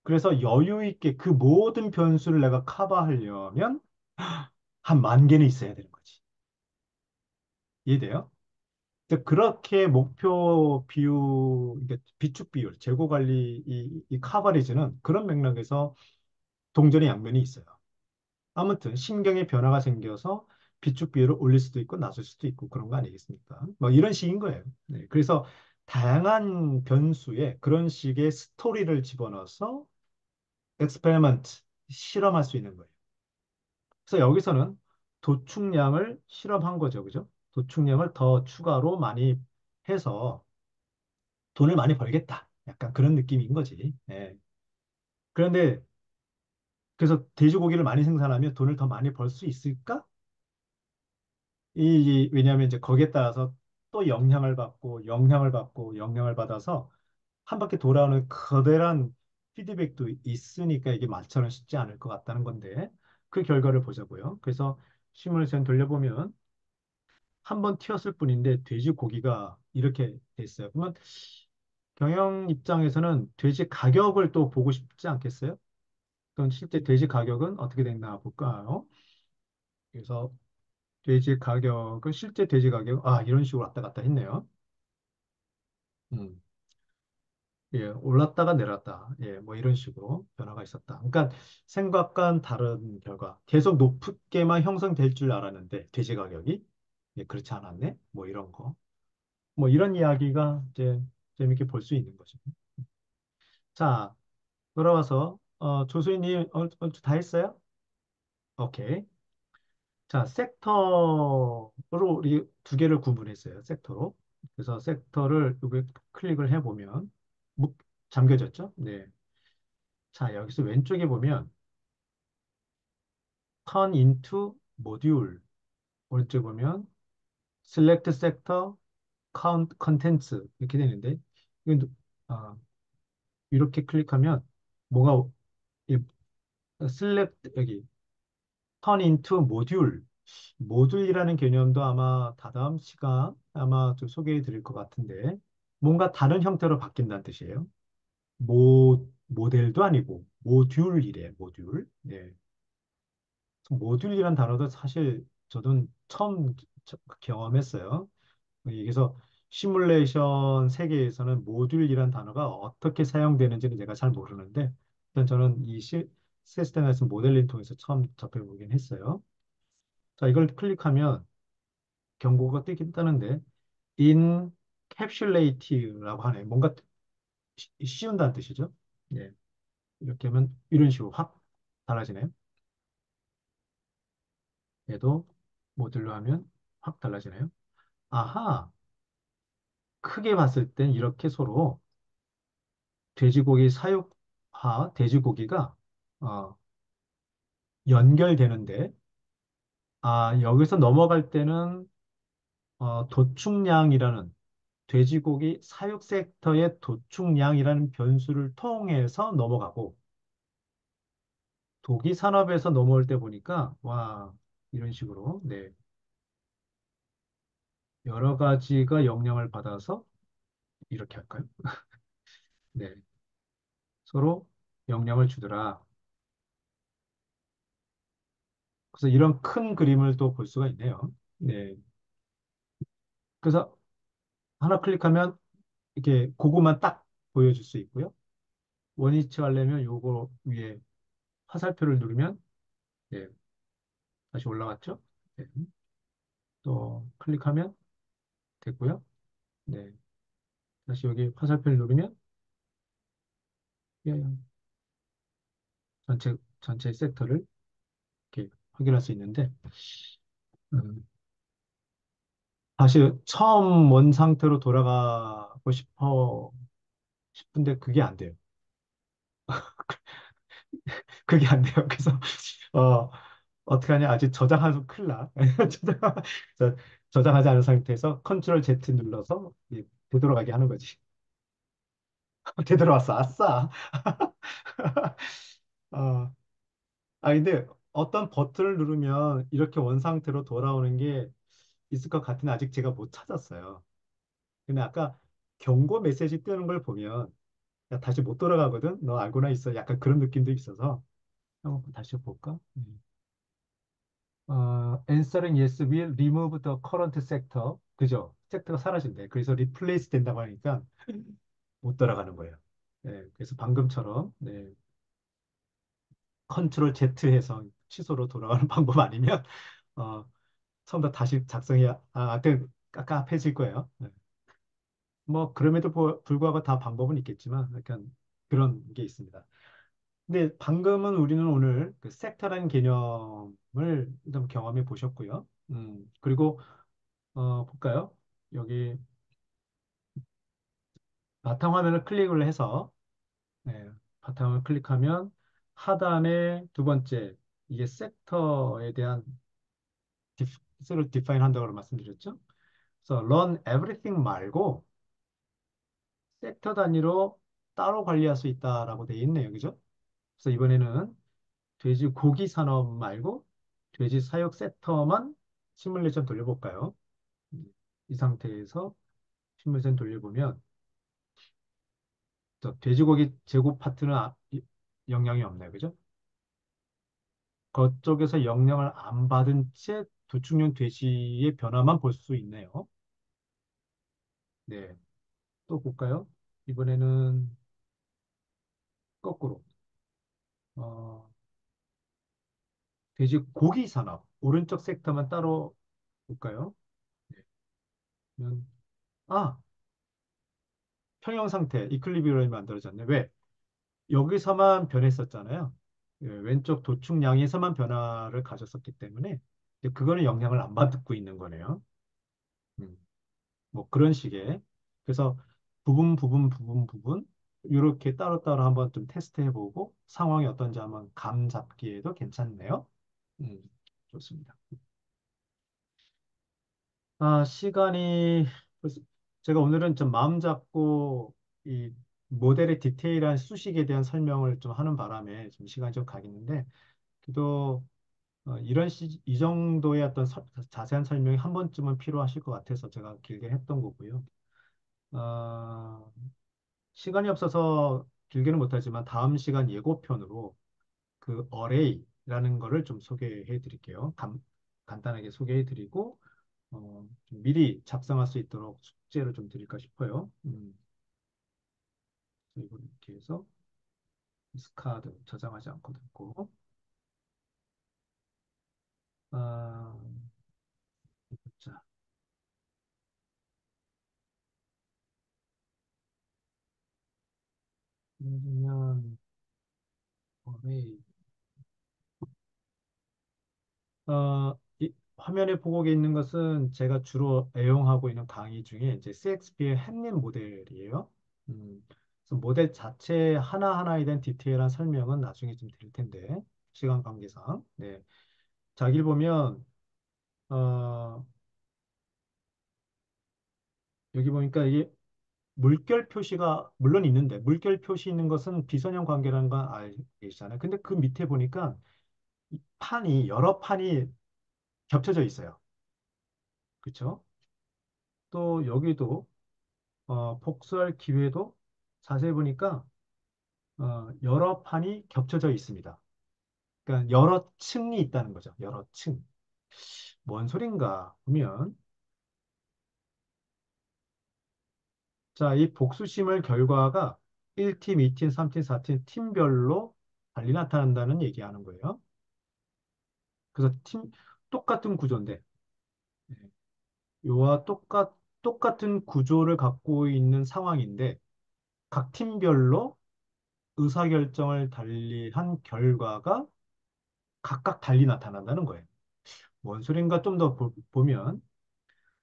그래서 여유 있게 그 모든 변수를 내가 커버하려면 한 10,000개는 있어야 되는 거지. 이해돼요? 그렇게 목표 비율, 이게 비축 비율, 재고 관리, 이 커버리지는 그런 맥락에서 동전의 양면이 있어요. 아무튼 신경의 변화가 생겨서 비축 비율을 올릴 수도 있고 낮을 수도 있고 그런 거 아니겠습니까? 뭐 이런 식인 거예요. 네, 그래서 다양한 변수에 그런 식의 스토리를 집어넣어서 엑스페리먼트, 실험할 수 있는 거예요. 그래서 여기서는 도축량을 실험한 거죠. 그죠? 도축량을 더 추가로 많이 해서 돈을 많이 벌겠다. 약간 그런 느낌인 거지. 예. 그런데 그래서 돼지고기를 많이 생산하면 돈을 더 많이 벌 수 있을까? 왜냐하면 이제 거기에 따라서 또 영향을 받아서 한 바퀴 돌아오는 거대한 피드백도 있으니까 이게 말처럼 쉽지 않을 것 같다는 건데, 그 결과를 보자고요. 그래서 시뮬레이션 돌려보면 한 번 튀었을 뿐인데 돼지고기가 이렇게 돼 있어요. 그러면 경영 입장에서는 돼지 가격을 또 보고 싶지 않겠어요? 그럼 실제 돼지 가격은 어떻게 됐나 볼까요? 그래서 돼지 가격은 실제 돼지 가격 이런 식으로 왔다 갔다 했네요. 음. 예, 올랐다가 내렸다. 예, 뭐 이런 식으로 변화가 있었다. 그러니까 생각과는 다른 결과. 계속 높게만 형성될 줄 알았는데 돼지 가격이 예, 그렇지 않았네. 뭐 이런 거. 뭐 이런 이야기가 이제 재밌게 볼 수 있는 거죠. 자, 돌아와서 조수희님 다 했어요? 오케이. 자, 섹터로 우리 두 개를 구분했어요. 섹터로. 그래서 섹터를 여기 클릭을 해보면 잠겨졌죠? 네. 자, 여기서 왼쪽에 보면 turn into module. 오른쪽에 보면 select sector, contents 이렇게 되는데 이건 아, 이렇게 클릭하면 뭐가 이 select 여기 turn into module. 모듈이라는 개념도 아마 다다음 시간 아마 좀 소개해 드릴 것 같은데 뭔가 다른 형태로 바뀐다는 뜻이에요. 모델도 아니고 모듈이래, 모듈. 네. 모듈이란 단어도 사실 저도 처음 경험했어요. 그래서 시뮬레이션 세계에서는 모듈이란 단어가 어떻게 사용되는지는 제가 잘 모르는데 일단 저는 이 시스템에서 모델링 통해서 처음 접해보긴 했어요. 자, 이걸 클릭하면 경고가 뜨긴 뜨는데 encapsulate라고 하네. 뭔가 씌운다는 뜻이죠. 예. 이렇게 하면 이런 식으로 확 달라지네요. 얘도 모듈로 하면 확 달라지네요. 아하, 크게 봤을 땐 이렇게 서로 돼지고기 사육화, 돼지고기가 어, 연결되는데 여기서 넘어갈 때는 도축량이라는 돼지고기 사육 섹터의 도축량이라는 변수를 통해서 넘어가고 도기 산업에서 넘어올 때 보니까 와 이런 식으로 네 여러 가지가 영향을 받아서 이렇게 할까요? 네 서로 영향을 주더라. 그래서 이런 큰 그림을 또 볼 수가 있네요. 네 그래서 하나 클릭하면 이렇게 그것만 딱 보여줄 수 있고요. 원위치 하려면 요거 위에 화살표를 누르면 네 다시 올라갔죠? 네, 또 클릭하면 됐고요. 네 다시 여기 화살표를 누르면 예, 전체 섹터를 이렇게 확인할 수 있는데 음, 다시 처음 원 상태로 돌아가고 싶은데 그게 안 돼요. 그게 안 돼요. 그래서 어, 어떻게 하냐? 아직 저장하면 큰일 나. 저- 저장하지 않은 상태에서 컨트롤 Z 눌러서 되돌아가게 하는 거지. 되돌아왔어. 아싸. 어, 근데 어떤 버튼을 누르면 이렇게 원 상태로 돌아오는 게 있을 것 같은데 아직 제가 못 찾았어요. 근데 아까 경고 메시지 뜨는 걸 보면 야, 다시 못 돌아가거든? 너 알고나 있어. 약간 그런 느낌도 있어서 한번 다시 볼까? answering yes will remove the current sector. 그죠? 섹터가 사라진대. 그래서 replace 된다고 하니까 못 돌아가는 거예요. 네, 그래서 방금처럼 네, 컨트롤 Z 해서 취소로 돌아가는 방법 아니면 어, 처음부터 다시 작성해야 깝깝해질 거예요. 네. 뭐 그럼에도 불구하고 다 방법은 있겠지만 약간 그런 게 있습니다. 근데 방금은 우리는 오늘 그 섹터라는 개념을 좀 경험해 보셨고요. 그리고 볼까요? 여기 바탕화면을 클릭을 해서 네, 바탕을 클릭하면 하단에 두 번째 이게 섹터에 대한 를 디파인 한다고 말씀드렸죠. 그래서 run everything 말고 섹터 단위로 따로 관리할 수 있다라고 되어 있네요. 그죠? 그래서 이번에는 돼지고기 산업 말고 돼지 사육 섹터만 시뮬레이션 돌려볼까요? 이 상태에서 신문선 돌려보면 저 돼지고기 제곱 파트는 영향이 없네요. 그죠? 그쪽에서 영향을 안 받은 채 도축용 돼지의 변화만 볼 수 있네요. 네. 또 볼까요? 이번에는 거꾸로. 어, 돼지고기 산업. 오른쪽 섹터만 따로 볼까요? 네. 그러면, 아, 평형 상태, 이퀄리브리엄이 만들어졌네. 왜? 여기서만 변했었잖아요. 예, 왼쪽 도축량에서만 변화를 가졌었기 때문에 이제 그거는 영향을 안 받고 있는 거네요. 음, 뭐 그런 식의. 그래서 부분 이렇게 따로따로 한번 좀 테스트해보고 상황이 어떤지 한번 감 잡기에도 괜찮네요. 음, 좋습니다. 시간이 제가 오늘은 좀 마음 잡고 이 모델의 디테일한 수식에 대한 설명을 좀 하는 바람에 좀 시간이 좀 가겠는데 그래도 이 정도의 어떤 자세한 설명이 한 번쯤은 필요하실 것 같아서 제가 길게 했던 거고요. 어, 시간이 없어서 길게는 못하지만 다음 시간 예고편으로 그 어레이라는 거를 좀 소개해 드릴게요. 간단하게 소개해 드리고 좀 미리 작성할 수 있도록 숙제를 좀 드릴까 싶어요. 그래서 이걸 이렇게 해서 스카드 저장하지 않고 듣고 아, 자, 그러면 어레이 이 화면에 보고 있는 것은 제가 주로 애용하고 있는 강의 중에 이제 CXP의 햄릿 모델이에요. 그래서 모델 자체 하나하나에 대한 디테일한 설명은 나중에 좀 드릴 텐데, 시간 관계상. 네. 자, 여기 보면, 어, 여기 보니까 이게 물결 표시가 물론 있는데, 물결 표시 있는 것은 비선형 관계라는 건 알고 계시잖아요. 근데 그 밑에 보니까 여러 판이 겹쳐져 있어요. 그렇죠? 또 여기도 복수할 기회도 자세히 보니까 여러 판이 겹쳐져 있습니다. 그러니까 여러 층이 있다는 거죠. 여러 층. 뭔 소린가 보면 자, 이 복수심을 결과가 1팀, 2팀, 3팀, 4팀 팀별로 달리 나타난다는 얘기하는 거예요. 그래서 똑같은 구조인데 예, 요와 똑같은 구조를 갖고 있는 상황인데 각 팀별로 의사결정을 달리한 결과가 각각 달리 나타난다는 거예요. 뭔 소린가 좀 더 보면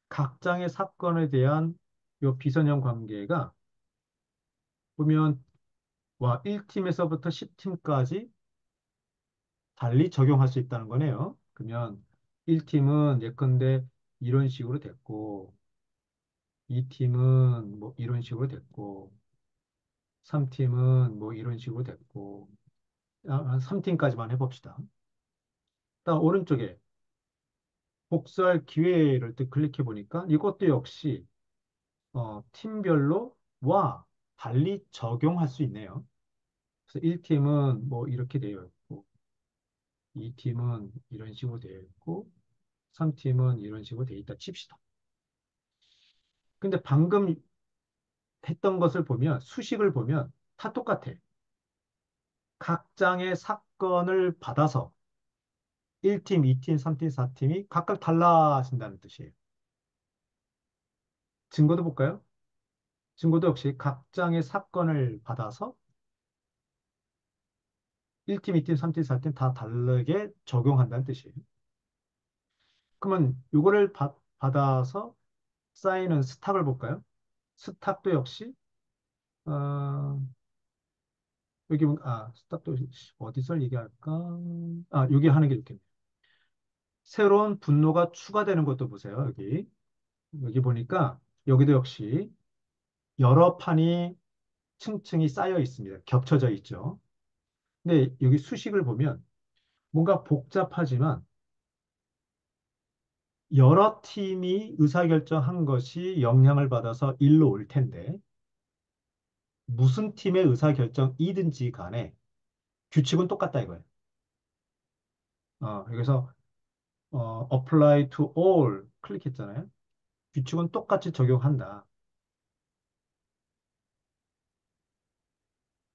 각장의 사건에 대한 요 비선형 관계가 보면 와 1팀에서부터 10팀까지 달리 적용할 수 있다는 거네요. 그러면 1팀은 예컨대 이런 식으로 됐고 2팀은 뭐 이런 식으로 됐고 3팀은 뭐 이런 식으로 됐고 3팀까지만 해봅시다. 딱 오른쪽에 복사할 기회를 또 클릭해 보니까 이것도 역시 팀별로 와 달리 적용할 수 있네요. 그래서 1팀은 뭐 이렇게 되어 있고 2팀은 이런 식으로 되어 있고 3팀은 이런 식으로 되어 있다 칩시다. 근데 방금 했던 것을 보면 수식을 보면 다 똑같아. 각 장의 사건을 받아서 1팀, 2팀, 3팀, 4팀이 각각 달라진다는 뜻이에요. 증거도 볼까요? 증거도 역시 각 장의 사건을 받아서 1팀, 2팀, 3팀, 4팀 다 다르게 적용한다는 뜻이에요. 그러면 이거를 받아서 쌓이는 스탁을 볼까요? 스탁도 역시 어, 스탁도 어디서 얘기할까? 여기 하는 게 좋겠네요. 새로운 분노가 추가되는 것도 보세요. 여기 보니까 여기도 역시 여러 판이 층층이 쌓여 있습니다. 겹쳐져 있죠. 근데 여기 수식을 보면 뭔가 복잡하지만 여러 팀이 의사결정한 것이 영향을 받아서 일로 올 텐데, 무슨 팀의 의사결정이든지 간에 규칙은 똑같다 이거예요. 여기서 apply to all 클릭했잖아요. 규칙은 똑같이 적용한다.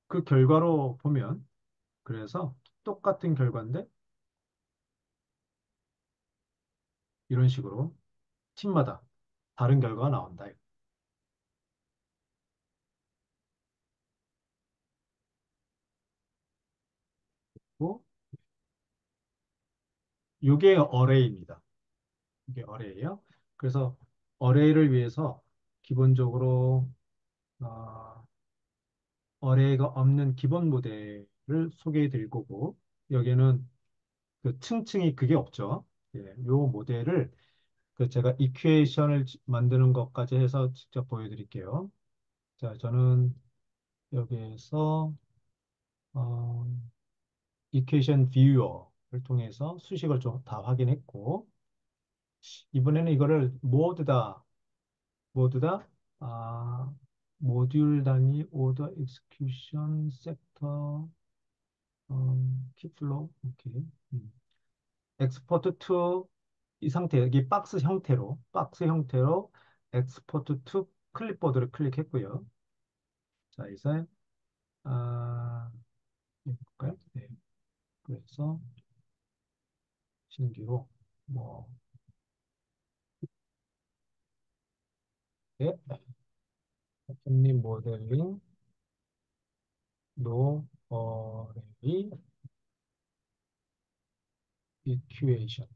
그 결과로 보면, 그래서 똑같은 결과인데, 이런 식으로 팀마다 다른 결과가 나온다. 그리고 이게 어레이입니다. 이게 어레이예요. 그래서 어레이를 위해서 기본적으로 어, 어레이가 없는 기본 모델을 소개해 드릴 거고, 여기에는 그 층층이 그게 없죠. 예, 요 모델을 그 제가 이퀘이션을 만드는 것까지 해서 직접 보여드릴게요. 자, 저는 여기에서 어, 이퀘이션 뷰어를 통해서 수식을 좀 다 확인했고, 이번에는 이거를 모두 다 아, 모듈 단위 오더 익스큐션 섹터 키플로우 오케이. 엑스포트 투 이 상태, 여기 박스 형태로 엑스포트 투 클립보드를 클릭했고요. 자, 이제 아, 볼까요? 네. 그래서 신규로 뭐 네. 님 모델링 노 어레이 이큐에이션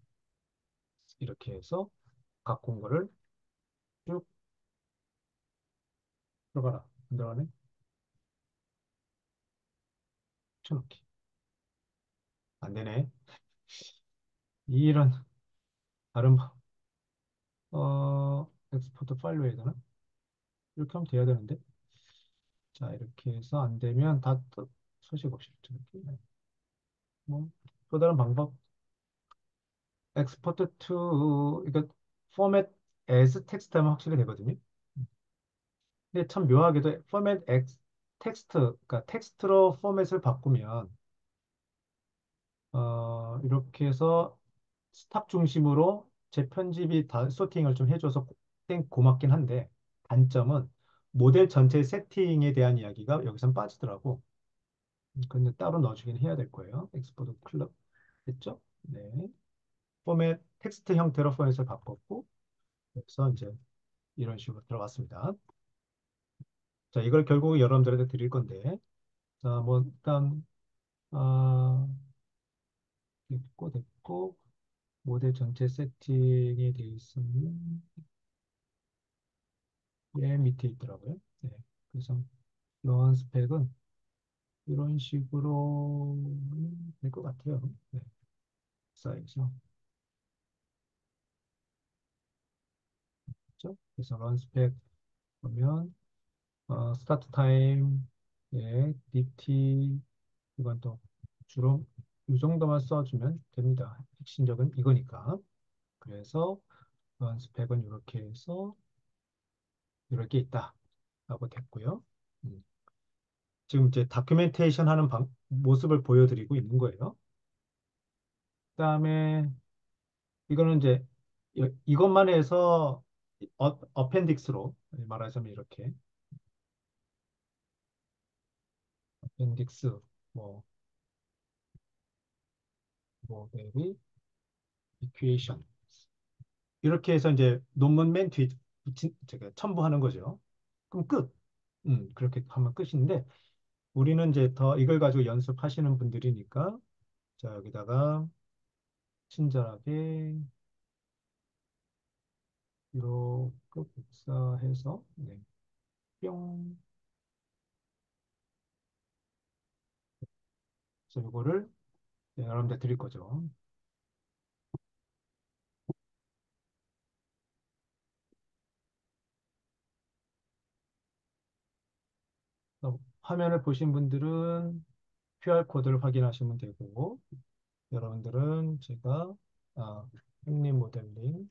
이렇게 해서 각 공고를 쭉 들어가라. 안 들어가네? 쳐놓기. 안 되네. 이런 다른 엑스포트 파일로 해야 되나? 이렇게 하면 돼야 되는데. 자, 이렇게 해서 안 되면 다 또 소식 없이 이렇게. 뭐, 또 다른 방법. 엑스포트 to, 이거 포맷 as 텍스트 하면 확실히 되거든요. 근데 참 묘하게도 포맷 as 텍스트, 그러니까 텍스트로 포맷을 바꾸면, 이렇게 해서 스탑 중심으로 재편집이 다 소팅을 좀 해줘서 고맙긴 한데, 단점은 모델 전체 세팅에 대한 이야기가 여기선 빠지더라고. 근데 따로 넣어주긴 해야 될 거예요. 엑스포트 클럽 됐죠? 네. 포맷 텍스트 형태로 포맷을 바꿨고, 그래서 이제 이런 식으로 들어갔습니다. 자, 이걸 결국 여러분들한테 드릴 건데, 자, 뭐 일단 아, 됐고 모델 전체 세팅에 돼 있으면 얘 밑에 있더라고요. 네. 그래서 이런 스펙은 이런 식으로 될 것 같아요. 네. 사이즈. 그렇죠? 그래서 런 스펙 보면 스타트 타임, 예, DT 이건 또 주로 이 정도만 써주면 됩니다. 핵심적은 이거니까. 그래서 스펙은 이렇게 해서 이렇게 있다 라고 됐고요. 음, 지금 이제 다큐멘테이션 하는 모습을 보여드리고 있는 거예요. 그다음에 이거는 이제 이것만 해서 어펜딕스로 말하자면 이렇게 어펜딕스 뭐 모델이 이퀘이션 이렇게 해서 이제 논문 맨 뒤에 제가 첨부하는 거죠. 그럼 끝. 그렇게 하면 끝인데 우리는 이제 더 이걸 가지고 연습하시는 분들이니까 자 여기다가 친절하게 이렇게 복사해서 네, 뿅. 그래서 이거를 네, 여러분들 드릴 거죠. 화면을 보신 분들은 QR 코드를 확인하시면 되고 여러분들은 제가 형님 모델링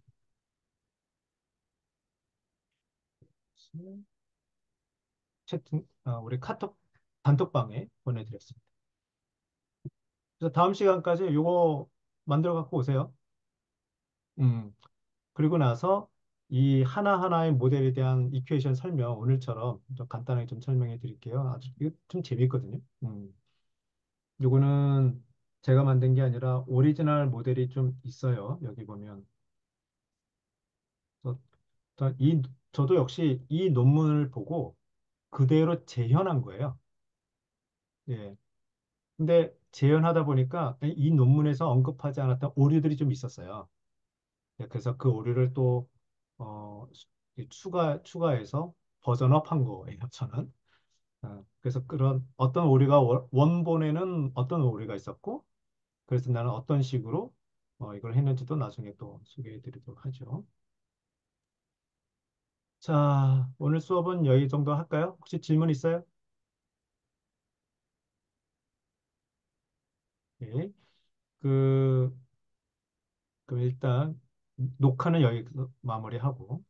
우리 카톡 단톡방에 보내드렸습니다. 그래서 다음 시간까지 요거 만들어 갖고 오세요. 음, 그리고 나서 이 하나하나의 모델에 대한 이퀘이션 설명 오늘처럼 좀 간단하게 좀 설명해 드릴게요. 아주 이거 좀 재밌거든요. 요거는 제가 만든 게 아니라 오리지널 모델이 좀 있어요. 여기 보면. 그래서 저도 역시 이 논문을 보고 그대로 재현한 거예요. 예. 근데 재현하다 보니까 이 논문에서 언급하지 않았던 오류들이 좀 있었어요. 예, 그래서 그 오류를 또 추가해서 버전업한 거예요, 저는. 그래서 그런 어떤 오류가 원본에는 어떤 오류가 있었고, 그래서 나는 어떤 식으로 이걸 했는지도 나중에 또 소개해 드리도록 하죠. 자, 오늘 수업은 여기 정도 할까요? 혹시 질문 있어요? 네. 그, 그럼 일단 녹화는 여기서 마무리하고,